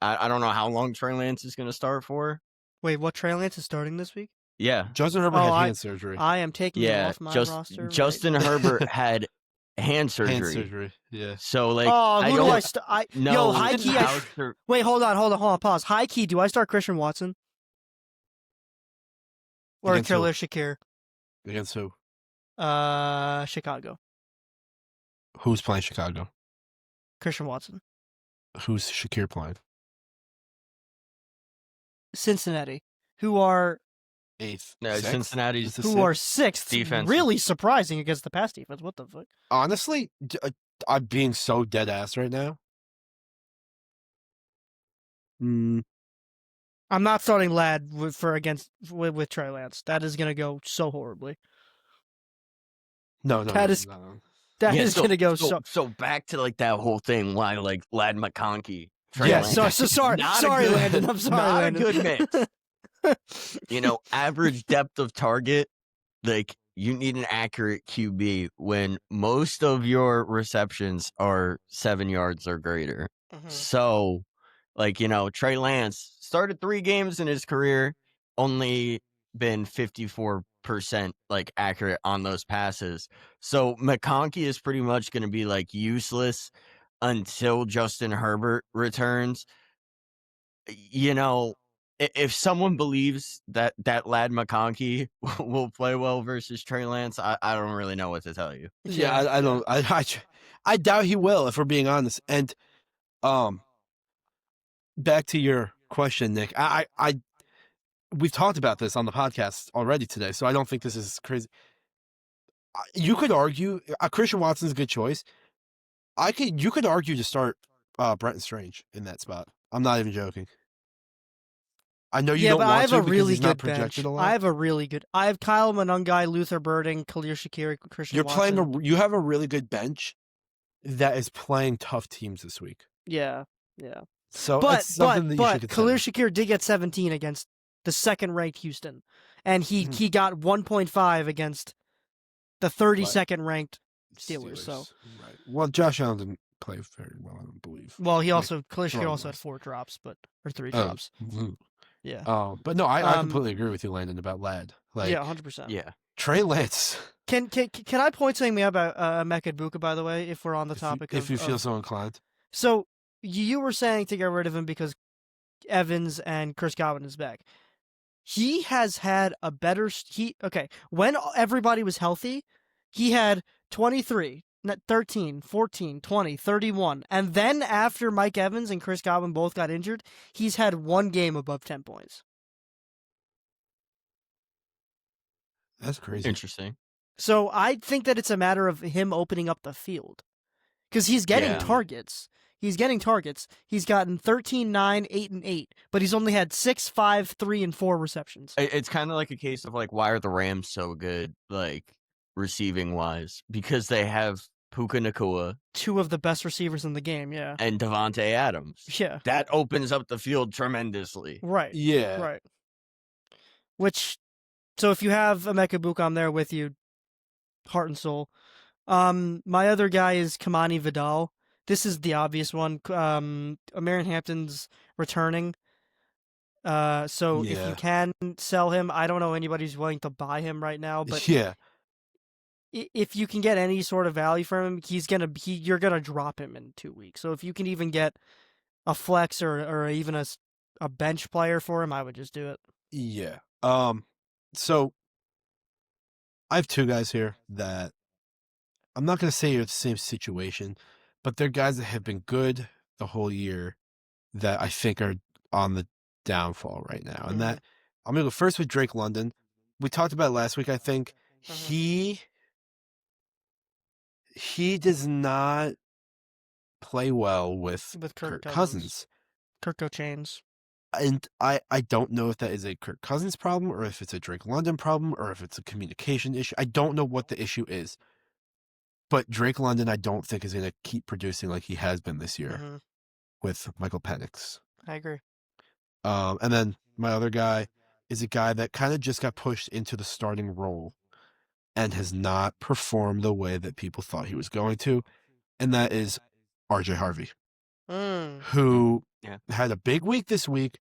I don't know how long Trey Lance is going to start for. Wait, what? Trey Lance is starting this week? Yeah. Justin Herbert Oh, had I- hand surgery. I am taking him Yeah. off my roster. Justin Herbert had hand Hand surgery. surgery. Yeah. So like, Oh, I who do I don't know high key. how Wait, hold on. Pause. High key. Do I start Christian Watson or Against who? Khalil Shakir? Against who? Chicago. Who's playing Chicago? Christian Watson. Who's Shakir playing? Cincinnati, who are 8th. No, 6th? Cincinnati's Is it who are 6th? sixth. Defense. Really surprising against the pass defense. What the fuck? Honestly, I'm being so dead ass right now. I'm not starting Ladd with Trey Lance. That is gonna go so horribly. No. That is gonna go so. So back to like that whole thing. Why like Ladd McConkey? Trey Yeah, Lance. So sorry, Landon. I'm sorry, Not Landon. a good mix. Average depth of target. Like you need an accurate QB when most of your receptions are 7 yards or greater. Mhm. So, like, Trey Lance started 3 games in his career, only been 54% like accurate on those passes. So McConkey is pretty much going to be like useless until Justin Herbert returns. If someone believes that Ladd McConkey will play well versus Trey Lance, I don't really know what to tell you. Yeah, I don't. I doubt he will, if we're being honest. And back to your question, Nick. We've talked about this on the podcast already today, so I don't think this is crazy. You could argue Christian Watson's a good choice. You could argue to start Brenton Strange in that spot. I'm not even joking. I know you don't but want I have to a because really he's not good projected bench. a lot. I have Kyle Monungai, Luther Birding, Khalil Shakir, Christian Watson. You have a really good bench that is playing tough teams this week. Yeah. So But it's something that you should consider. Khalil Shakir did get 17 against the second-ranked Houston, and he got 1.5 against the 32nd ranked Steelers. So right. Well, Josh Allen didn't play very well, I don't believe. Well, Khalil Shakir also had 4 drops, or 3 drops. Yeah. But no, I completely agree with you, Landon, about Ladd. Yeah, 100%. Yeah. Trey Lance. Can I point something out about Emeka Egbuka, by the way, if we're on the topic if you feel so inclined. So you were saying to get rid of him because Evans and Chris Godwin is back. He has had a better when everybody was healthy, he had 23, 13, 14, 20, 31. And then after Mike Evans and Chris Godwin both got injured, he's had 1 game above 10 points. That's crazy. Interesting. So I think that it's a matter of him opening up the field. Because he's getting targets. He's gotten 13, 9, 8, and 8, but he's only had 6, 5, 3, and 4 receptions. It's kind of like a case of like, why are the Rams so good, like receiving wise? Because they have Puka Nacua, 2 of the best receivers in the game, yeah, and Devontae Adams. Yeah, that opens up the field tremendously. Right. Yeah. Right. So if you have Emeka Egbuka, I'm there with you, heart and soul. My other guy is Kamani Vidal. This is the obvious one. Marion Hampton's returning. So if you can sell him, I don't know anybody who's willing to buy him right now, but if you can get any sort of value from him, you're gonna drop him in 2 weeks. So if you can even get a flex or even a bench player for him, I would just do it. Yeah. So I have 2 guys here that I'm not going to say you're the same situation, but they're guys that have been good the whole year that I think are on the downfall right now. And that I'm going to go first with Drake London. We talked about it last week. I think he does not play well with Kirk Cousins. Kirk Chains. And I don't know if that is a Kirk Cousins problem or if it's a Drake London problem or if it's a communication issue. I don't know what the issue is. But Drake London, I don't think is going to keep producing like he has been this year with Michael Penix. I agree. And then my other guy is a guy that kind of just got pushed into the starting role and has not performed the way that people thought he was going to. And that is RJ Harvey, who had a big week this week.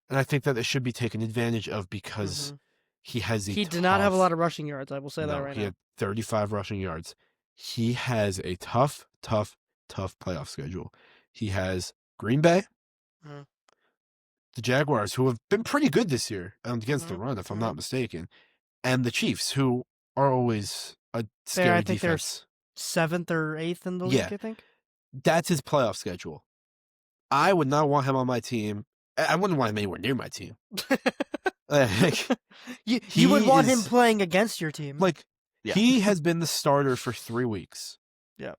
And I think that it should be taken advantage of because he did not have a lot of rushing yards. I will say that right now. He had 35 rushing yards. he has a tough playoff schedule. He has Green Bay, Mhm. the Jaguars, who have been pretty good this year against the Mhm. run, if I'm Mhm. not mistaken, and the Chiefs, who are always a I scary think they're defense. 7th or 8th in the league, Yeah, I think. that's his playoff schedule. I would not want him on my team. I wouldn't want him anywhere near my team. Like, you would he want him is playing against your team. like Yeah. he has been the starter for 3 weeks. Yeah.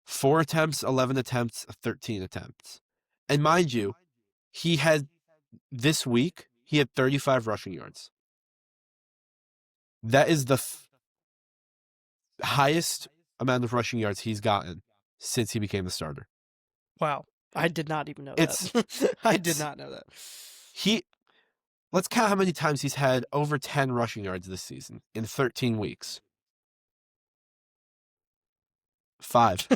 4 attempts, 11 attempts, 13 attempts. And mind you, he had this week, he had 35 rushing yards. That is the highest amount of rushing yards he's gotten since he became the starter. Wow. I did not even know It's- that. I did it's- not know that. Let's count how many times he's had over 10 rushing yards this season in 13 weeks. 5.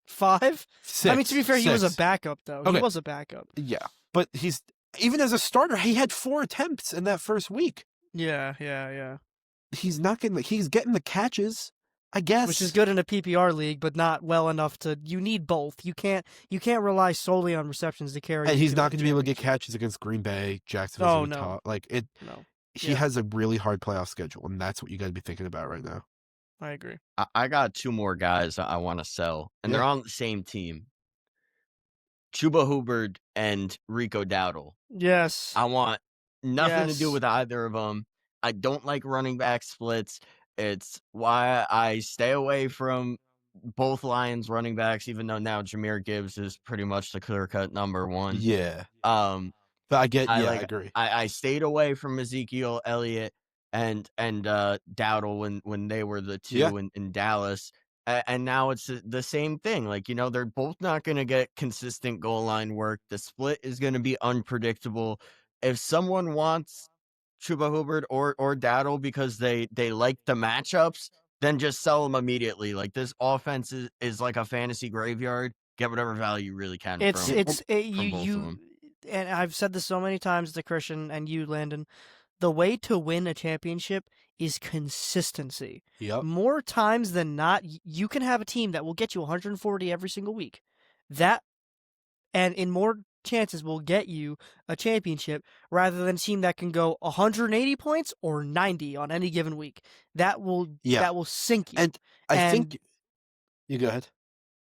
5? 6. I mean, to be fair, he was a 6. backup, though. Okay. He was a backup. Yeah, but even as a starter, he had 4 attempts in that first week. Yeah. He's getting the catches, I guess. Which is good in a PPR league, but not well enough to. You need both. You can't rely solely on receptions to carry. And you he's to not a going to be able to get championship. catches against Green Bay, Jacksonville. Oh, no. No, He Yeah. has a really hard playoff schedule, and that's what you got to be thinking about right now. I agree. I got 2 more guys I want to sell, and they're Yeah. on the same team. Chuba Hubbard and Rico Dowdle. Yes. I want nothing to do Yes. with either of them. I don't like running back splits. It's why I stay away from both Lions running backs, even though now Jahmyr Gibbs is pretty much the clear-cut number 1. Yeah. Um, But I I agree. I stayed away from Ezekiel Elliott and Dowdle when they were the 2 Yeah. in Dallas. And now it's the same thing. Like, they're both not going to get consistent goal line work. The split is going to be unpredictable. If someone wants Chuba Hubbard or Dowdle because they like the matchups, then just sell them immediately. Like, this offense is like a fantasy graveyard. Get whatever value you really can It's from both of you them. and I've said this so many times to Christian and you, Landon. The way to win a championship is consistency. Yep. More times than not, you can have a team that will get you 140 every single week. And in more chances will get you a championship rather than a team that can go 180 points or 90 on any given week. That will sink you. And I think you go ahead.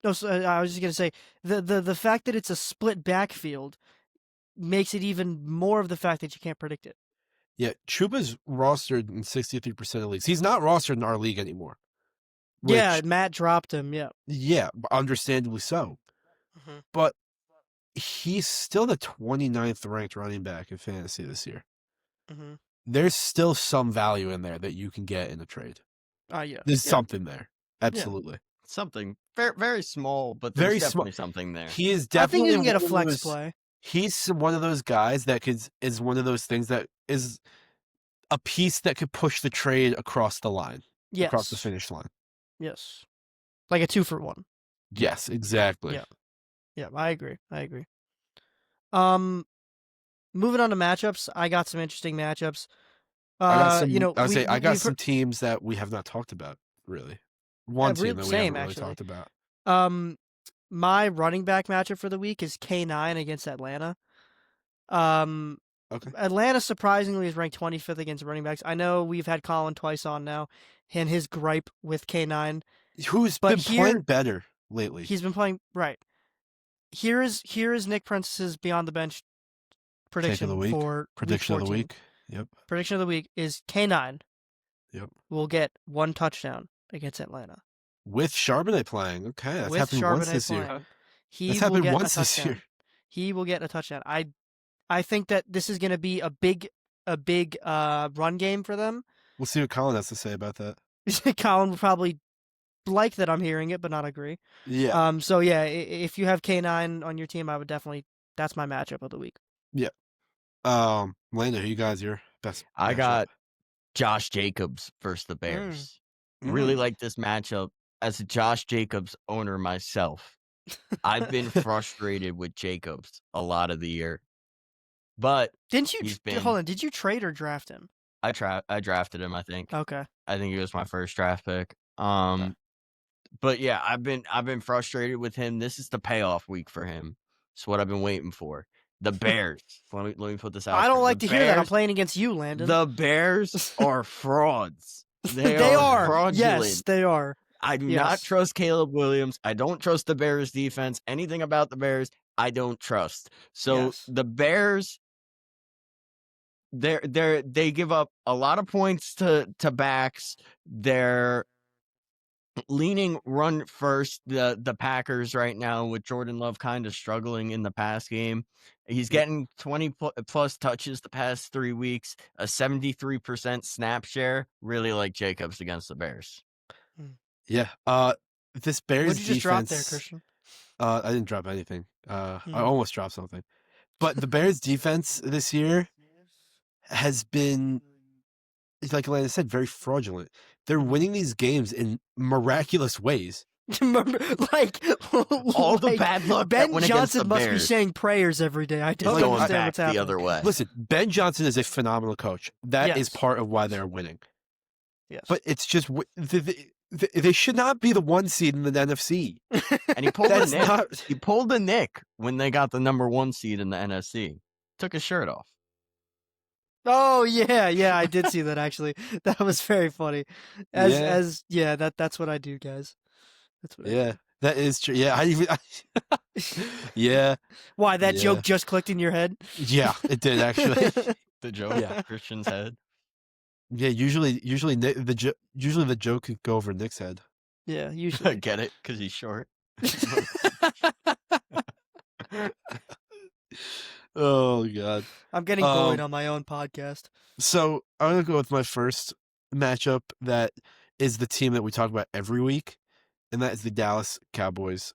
No, so I was just gonna say the fact that it's a split backfield makes it even more of the fact that you can't predict it. Yeah, Chuba's rostered in 63% of leagues. He's not rostered in our league anymore. Yeah, Matt dropped him. Yeah. Yeah, understandably so. Mm-hmm. But he's still the 29th ranked running back in fantasy this year. Mm-hmm. There's still some value in there that you can get in a trade. Yeah. There's something there. Absolutely. Something very, very small, but Very there's definitely something there. He is I think definitely you can get a one of flex those- play. He's one of those guys that is one of those things that is a piece that could push the trade across the line. Yes. Across the finish line. Yes. Like a 2-for-1. Yes, exactly. Yeah. Yeah, I agree. Moving on to matchups, I got some interesting matchups. I got some teams that we have not talked about, really. One team that we haven't really talked about. My running back matchup for the week is K9 against Atlanta. Okay. Atlanta surprisingly is ranked 25th against running backs. I know we've had Colin twice on now, and his gripe with K9. Who's been playing better lately? He's been playing right. Here is Nick Prentice's Beyond the Bench prediction for prediction of the week. Yep. Prediction of the week is K9. Yep. Will get 1 touchdown against Atlanta. With Charbonnet playing. Okay, that's happened once this year. That's happened once this year. He will get a touchdown. I think that this is going to be a big run game for them. We'll see what Colin has to say about that. Colin will probably like that I'm hearing it, but not agree. Yeah. So yeah, if you have K9 on your team, I would definitely. That's my matchup of the week. Yeah. Lando, who you guys your best? I got Josh Jacobs versus the Bears. Really like this matchup. As a Josh Jacobs owner myself, I've been frustrated with Jacobs a lot of the year. But didn't you hold on? Did you trade or draft him? I drafted him, I think. Okay. I think he was my first draft pick. But yeah, I've been frustrated with him. This is the payoff week for him. It's what I've been waiting for. The Bears. Let me put this out I there. don't like The to hear that. I'm Bears, playing against you, Landon. the Bears are frauds. They They are are. fraudulent. Yes, they are. I do Yes. not trust Caleb Williams. I don't trust the Bears defense. Anything about the Bears, I don't trust. So Yes. the Bears, they give up a lot of points to backs. They're leaning run first, the Packers right now, with Jordan Love kind of struggling in the pass game. He's getting 20 plus touches the past 3 weeks, a 73% snap share. Really like Jacobs against the Bears. Yeah. This Bears What'd you just drop there, defense. Christian? I didn't drop anything. I almost dropped something. But the Bears defense this year has been, like Elena said, very fraudulent. They're winning these games in miraculous ways. Remember, All the bad luck that Ben went against the Johnson must be Bears saying prayers every day. I is don't going understand back what's the happening. other way. Listen, Ben Johnson is a phenomenal coach. That is Yes. part of why they're winning. Yes. But it's just they should not be the 1 seed in the NFC. And he pulled That's the Nick. not. He pulled the Nick when they got the number 1 seed in the NFC. Took his shirt off. Oh yeah, I did see that actually. That was very funny. That's what I do, guys. That's what I Yeah, do. that is true. Yeah, yeah, Why that Yeah. joke just clicked in your head? yeah, it did actually. The joke, Yeah. Christian's head. Yeah, usually the joke could go over Nick's head. Yeah, usually. Get it? Because he's short. Oh God. I'm getting bullied on my own podcast. So I'm gonna go with my first matchup. That is the team that we talk about every week, and that is the Dallas Cowboys.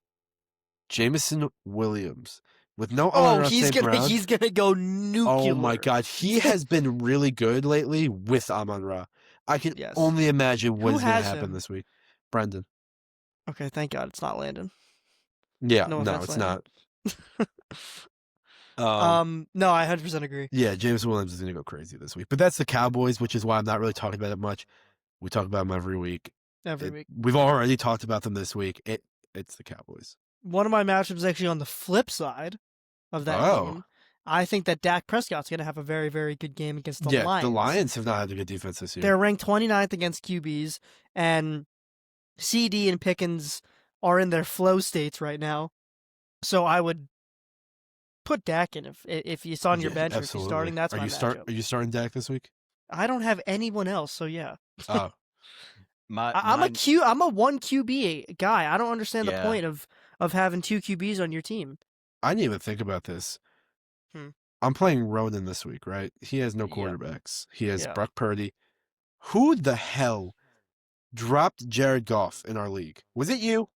Jameson Williams with no Amon-Ra St. Brown. he's gonna go nuclear. Oh my God, he has been really good lately with Amon-Ra. I can Yes. only imagine what Who is going to has happen him? this week. Brendan. Okay, thank God it's not Landon. Yeah, No no, offense, it's not. No, I 100% agree. Yeah, James Williams is going to go crazy this week. But that's the Cowboys, which is why I'm not really talking about it much. We talk about them every week. Every week. We've already talked about them this week. It's the Cowboys. One of my matchups is actually on the flip side of that game. I think that Dak Prescott's going to have a very, very good game against the Lions. The Lions have not had a good defense this year. They're ranked 29th against QBs, and CD and Pickens are in their flow states right now. So I would put Dak in if he's on your bench or if you're starting. That's my matchup. Are you starting Dak this week? I don't have anyone else, so yeah. Oh. I'm a 1 QB guy. I don't understand the point of having 2 QBs on your team. I didn't even think about this. I'm playing Ronan this week, right? He has no quarterbacks. He has Brock Purdy. Who the hell dropped Jared Goff in our league? Was it you?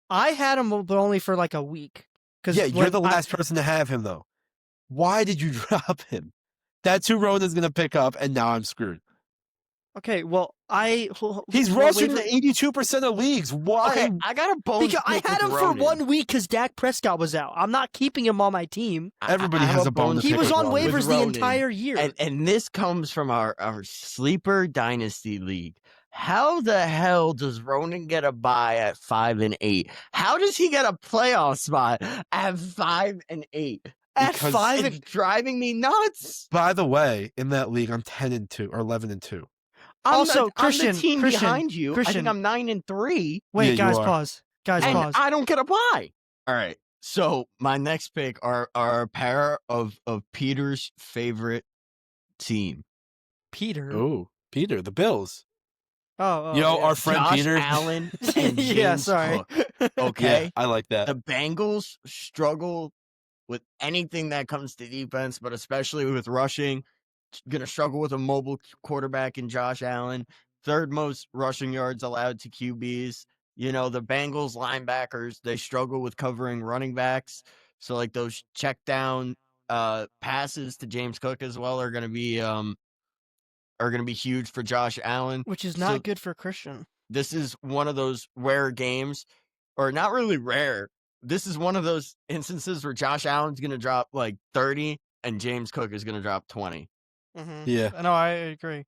I had him, but only for like a week. Yeah, you're the last person to have him, though. Why did you drop him? That's who Ronan's going to pick up, and now I'm screwed. Okay, well, he's rushing to 82% of leagues. Why? Okay, I got a bonus. Because I had him for 1 week because Dak Prescott was out. I'm not keeping him on my team. Everybody has a bonus. He was on waivers the entire year. And this comes from our sleeper dynasty league. How the hell does Ronan get a bye at 5-8? How does he get a playoff spot at 5-8? At 5, it's driving me nuts. By the way, in that league, I'm 10-2 or 11-2. Also, Christian, I'm the team behind you. Christian, I think I'm 9-3. Wait, guys, pause. Guys, pause. I don't get a bye. All right. So my next pick are a pair of Peter's favorite team. Peter. Oh, Peter, the Bills. Oh, our friend Josh Peter Allen and James Cook. Okay, yeah, I like that. The Bengals struggle with anything that comes to defense, but especially with rushing. Going to struggle with a mobile quarterback in Josh Allen. 3rd most rushing yards allowed to QBs. You know, the Bengals linebackers, they struggle with covering running backs. So like those check down passes to James Cook as well are going to be huge for Josh Allen, which is not good for Christian. This is one of those rare games, or not really rare. This is one of those instances where Josh Allen's going to drop like 30 and James Cook is going to drop 20. Mm-hmm. Yeah. No, I agree.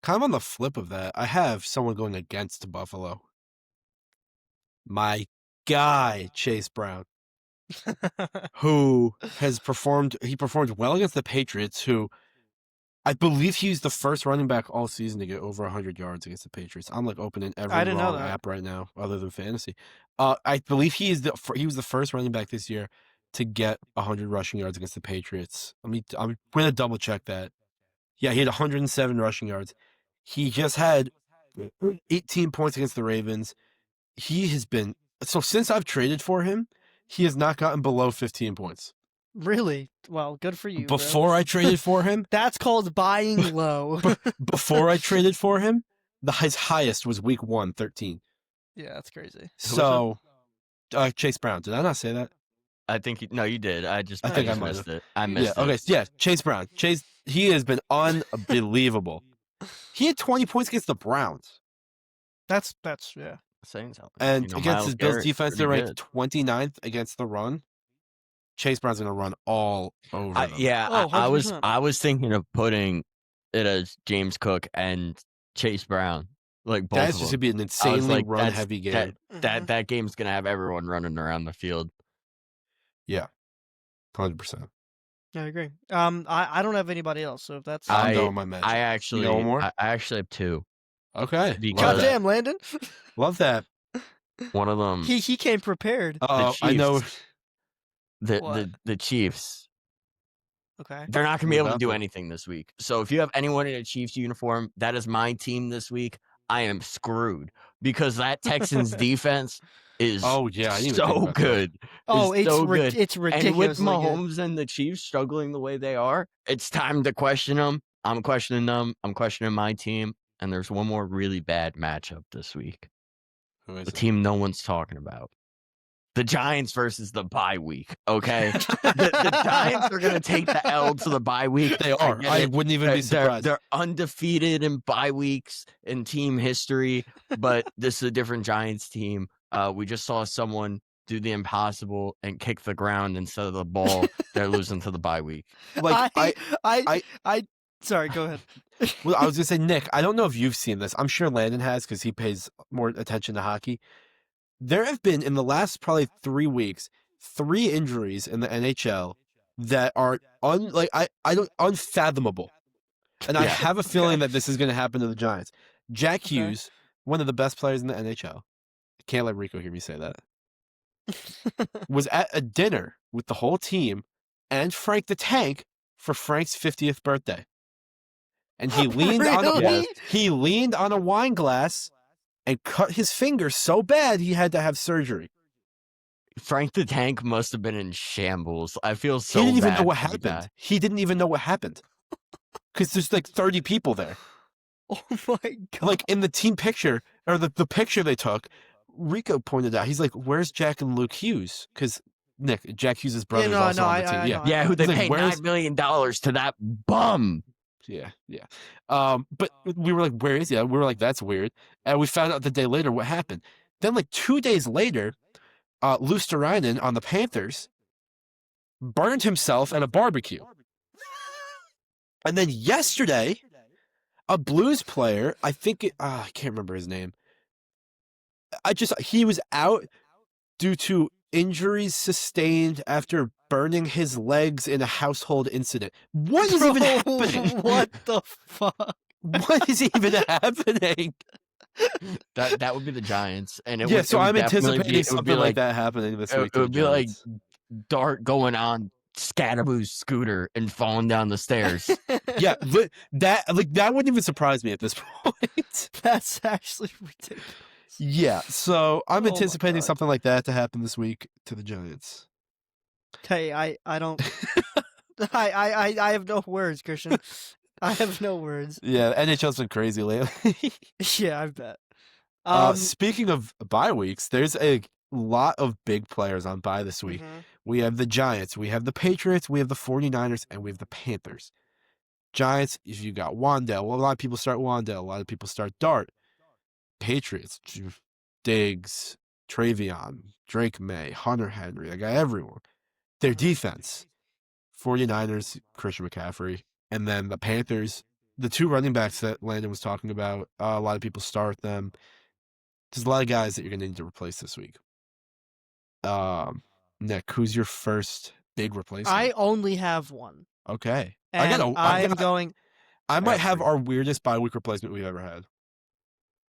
Kind of on the flip of that, I have someone going against Buffalo. My guy, Chase Brown, who has performed well against the Patriots, who I believe he's the first running back all season to get over 100 yards against the Patriots. I'm like opening I every didn't know wrong that. app right now other than fantasy. I believe he was the first running back this year to get 100 rushing yards against the Patriots. I'm going to double check that. Yeah, he had 107 rushing yards. He just had 18 points against the Ravens. He has been since I've traded for him, he has not gotten below 15 points. Really? Well, good for you. Before I traded for him, that's called buying low. before I traded for him, his highest was week 1, 13. Yeah, that's crazy. So, Chase Brown. Did I not say that? I think no, you did. I think I missed it. I missed Yeah. it. Okay. Yeah. Chase Brown. He has been unbelievable. He had 20 points against the Browns. That's yeah. Saying something. And You know, against Myles his Bills Garrett's defense, pretty they're ranked good. 29th against the run. Chase Brown's going to run all over them. Yeah, Oh, I was thinking of putting it as James Cook and Chase Brown, like both. That's of just them. going to be an insanely like, run-heavy game. That game's gonna have everyone running around the field. Yeah, 100%. I agree. I don't have anybody else, so if that's I'm done with my match. I actually, You got one more? I actually have two. Okay. Because- Love that. goddamn, Landon. Love that. One of them, He came prepared. Oh, I know. the Chiefs. Okay. They're not gonna What be able to about do them? anything this week. So if you have anyone in a Chiefs uniform, that is my team this week. I am screwed because that Texans defense is Oh, yeah. I didn't even think so about that. good. Oh, It's so good. it's And with ridiculously good. Mahomes and the Chiefs struggling the way they are, it's time to question them. I'm questioning them. I'm questioning my team. And there's one more really bad matchup this week. Who is The it? team no one's talking about. The Giants versus the bye week, okay? the Giants are going to take the L to the bye week. They are. get I it. wouldn't even be surprised. They're undefeated in bye weeks in team history, but this is a different Giants team. We just saw someone do the impossible and kick the ground instead of the ball. They're losing to the bye week. Like I sorry, go ahead. Well, I was gonna say, Nick, I don't know if you've seen this. I'm sure Landon has because he pays more attention to hockey. There have been in the last probably 3 weeks 3 injuries in the NHL that are unfathomable, and I Yeah. have a feeling that this is going to happen to the Giants. Jack Hughes, one of the best players in the NHL, I can't let Rico hear me say that, was at a dinner with the whole team and Frank the Tank for Frank's 50th birthday. And he leaned Really? he leaned on a wine glass and cut his finger so bad he had to have surgery. Frank the Tank must have been in shambles. I feel so He didn't even bad know what for the guy. happened. He didn't even know what happened. Because there's like 30 people there. Oh my god. Like in the team picture, or the picture they took, Rico pointed out, he's like, where's Jack and Luke Hughes? Because Nick, Jack Hughes' brother is also on the team. I know. Yeah, who they He's like, paid $9 million to that bum. Yeah. But we were like, where is he? We were like, that's weird. And we found out the day later what happened. Then like 2 days later, Luosterainen on the Panthers burned himself at a barbecue. And then yesterday, a Blues player, I can't remember his name. He was out due to injuries sustained after burning his legs in a household incident. What is even happening? What the fuck? What is even happening? That would be the Giants, and it Yeah, would, so it would I'm definitely anticipating be, it would be something like that happening this week. It would be like Dart going on Scadaboo's scooter and falling down the stairs. Yeah, that wouldn't even surprise me at this point. That's actually ridiculous. Yeah, so I'm Oh my anticipating God. something like that to happen this week to the Giants. Hey, I don't. I have no words, Christian. I have no words. Yeah, NHL's been crazy lately. Yeah, I bet. Speaking of bye weeks, there's a lot of big players on bye this week. mhm. We have the Giants, we have the Patriots, we have the 49ers, and we have the Panthers. Giants, if you got Wandale, well, a lot of people start Wandale, a lot of people start Dart. Patriots, Diggs, Travion, Drake May, Hunter Henry, I got everyone. Their defense, 49ers, Christian McCaffrey, and then the Panthers, the two running backs that Landon was talking about, a lot of people start them. There's a lot of guys that you're going to need to replace this week. Nick, who's your first big replacement? I only have one. Okay. And I might have our weirdest bye week replacement we've ever had.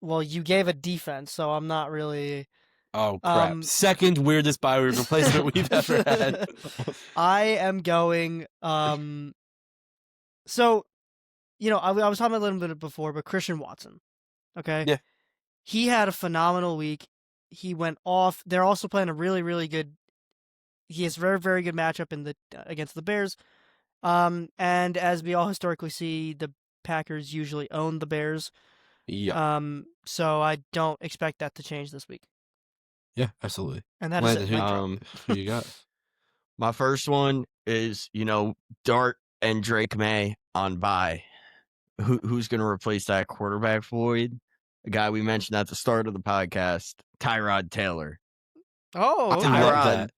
Well, you gave a defense, so I'm not really. Oh, crap. Second weirdest bye week replacement we've ever had. I am going. So, I was talking a little bit before, but Christian Watson. Okay. Yeah. He had a phenomenal week. He went off. They're also playing a really, really good. He has a very, very good matchup against the Bears. And as we all historically see, the Packers usually own the Bears. Yeah. So I don't expect that to change this week. Yeah, absolutely. And that Landon, is who you got? My first one is, Dart and Drake May on bye. Who's going to replace that quarterback void? The guy we mentioned at the start of the podcast, Tyrod Taylor. Oh, okay. I love that.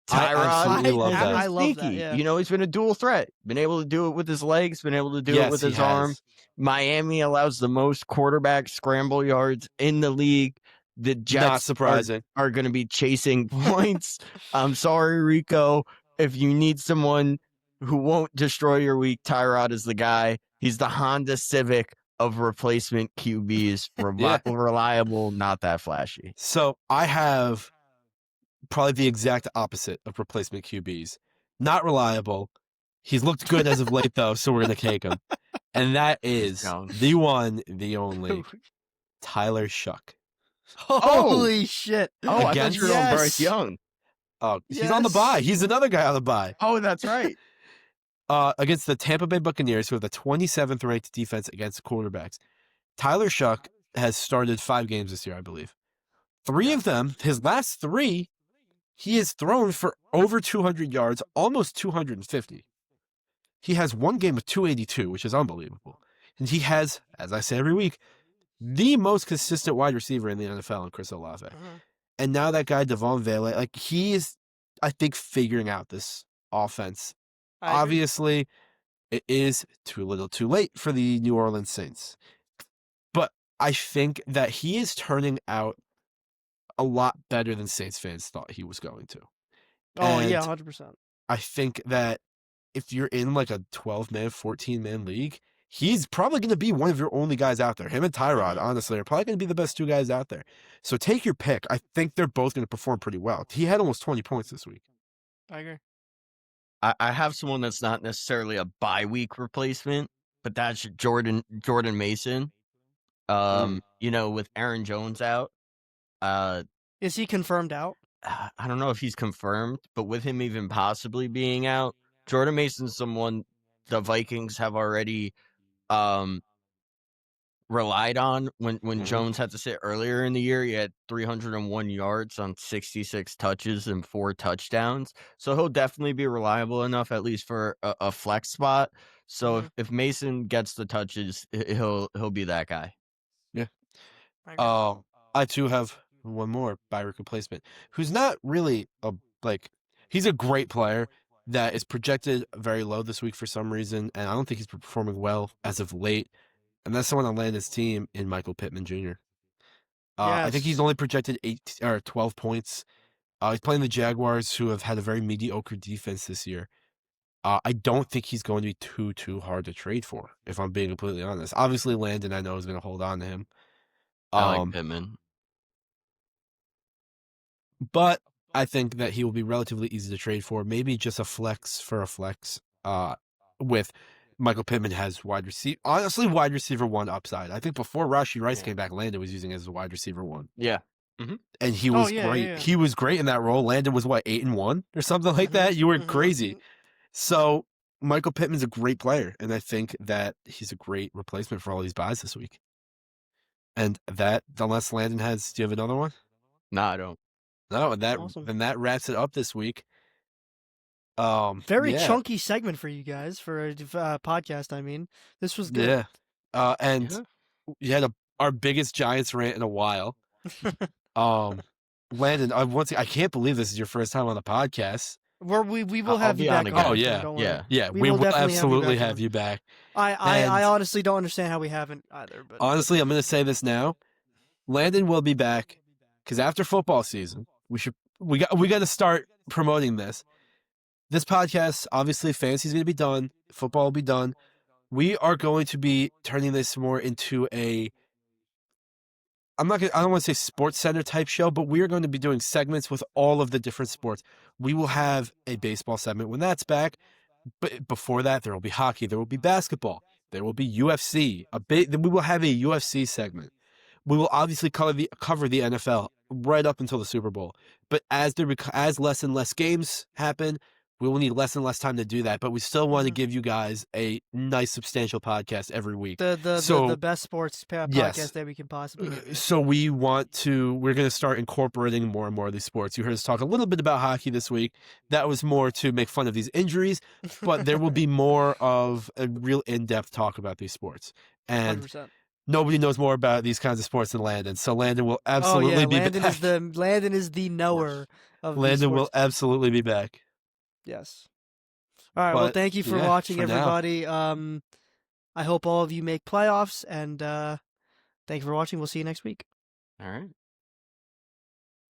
Tyrod, I absolutely love that. I love that. Yeah. He's been a dual threat. Been able to do it with his legs. Been able to do it with his arm. Miami allows the most quarterback scramble yards in the league. The Jets Not surprising. are going to be chasing points. I'm sorry, Rico. If you need someone who won't destroy your week, Tyrod is the guy. He's the Honda Civic of replacement QBs. Reliable, not that flashy. So I have probably the exact opposite of replacement QBs. Not reliable. He's looked good as of late, though, so we're going to take him. And that is the one, the only, Tyler SHOUGH. Holy shit. Oh, I thought you were on Bryce Young. Oh, he's on the bye. He's another guy on the bye. Oh, that's right. Against the Tampa Bay Buccaneers, who have the 27th ranked defense against quarterbacks. Tyler SHOUGH has started 5 games this year, I believe. 3 of them, his last 3, he has thrown for over 200 yards, almost 250. He has 1 game with 282, which is unbelievable. And he has, as I say every week, the most consistent wide receiver in the NFL in Chris Olave. Mm-hmm. And now that guy, Devon Vele, he is, I think, figuring out this offense. Obviously, it is too little too late for the New Orleans Saints. But I think that he is turning out a lot better than Saints fans thought he was going to. Oh, yeah, 100%. I think that if you're in like a 12-man, 14-man league, he's probably going to be one of your only guys out there. Him and Tyrod, honestly, are probably going to be the best 2 guys out there. So take your pick. I think they're both going to perform pretty well. He had almost 20 points this week. I agree. I have someone that's not necessarily a bye week replacement, but that's Jordan Mason. With Aaron Jones out. Is he confirmed out? I don't know if he's confirmed, but with him even possibly being out, Jordan Mason's someone the Vikings have already relied on when Jones had to sit earlier in the year. He had 301 yards on 66 touches and 4 touchdowns. So he'll definitely be reliable enough, at least for a flex spot. So if Mason gets the touches, he'll be that guy. Yeah. I too have one more bye week replacement who's not really he's a great player that is projected very low this week for some reason, and I don't think he's performing well as of late. And that's someone on Landon's team in Michael Pittman Jr. I think he's only projected 8 or 12 points. He's playing the Jaguars, who have had a very mediocre defense this year. I don't think he's going to be too hard to trade for, if I'm being completely honest. Obviously, Landon, I know, is going to hold on to him. I like Pittman. But I think that he will be relatively easy to trade for. Maybe just a flex for a flex. With Michael Pittman has wide receiver 1 upside. I think before Rashee Rice came back, Landon was using it as a wide receiver 1. Yeah. Mm-hmm. And he was great. Yeah. He was great in that role. Landon was 8-1 or something like that. You were crazy. So Michael Pittman's a great player, and I think that he's a great replacement for all these buys this week. And unless Landon do you have another one? No, I don't. No, and that wraps it up this week. Very chunky segment for you guys for a podcast. I mean, this was good. Yeah. You had our biggest Giants rant in a while. Landon, I can't believe this is your first time on the podcast. We will I'll have be you on back again. on. Oh yeah, Don't worry. Yeah. yeah. We We will will definitely have you absolutely back have on. you back. I And honestly don't understand how we haven't either. But honestly, I'm going to say this now. Landon will be back because after football season, we got to start promoting this. This podcast, obviously, fantasy is going to be done. Football will be done. We are going to be turning this more into a. I don't want to say sports center type show, but we are going to be doing segments with all of the different sports. We will have a baseball segment when that's back. But before that, there will be hockey. There will be basketball. There will be UFC. We will have a UFC segment. We will obviously cover the NFL right up until the Super Bowl. But as less and less games happen, we will need less and less time to do that. But we still want to give you guys a nice, substantial podcast every week. the best sports Yes. podcast that we can possibly give you. So we're going to start incorporating more and more of these sports. You heard us talk a little bit about hockey this week. That was more to make fun of these injuries, but there will be more of a real in-depth talk about these sports. And 100%. nobody knows more about these kinds of sports than Landon. So Landon will absolutely be Landon back. Landon is the knower of these Landon will sports. absolutely be back. Yes. All right. Well, But, thank you for yeah, watching, for now. everybody. I hope all of you make playoffs, and thank you for watching. We'll see you next week. All right.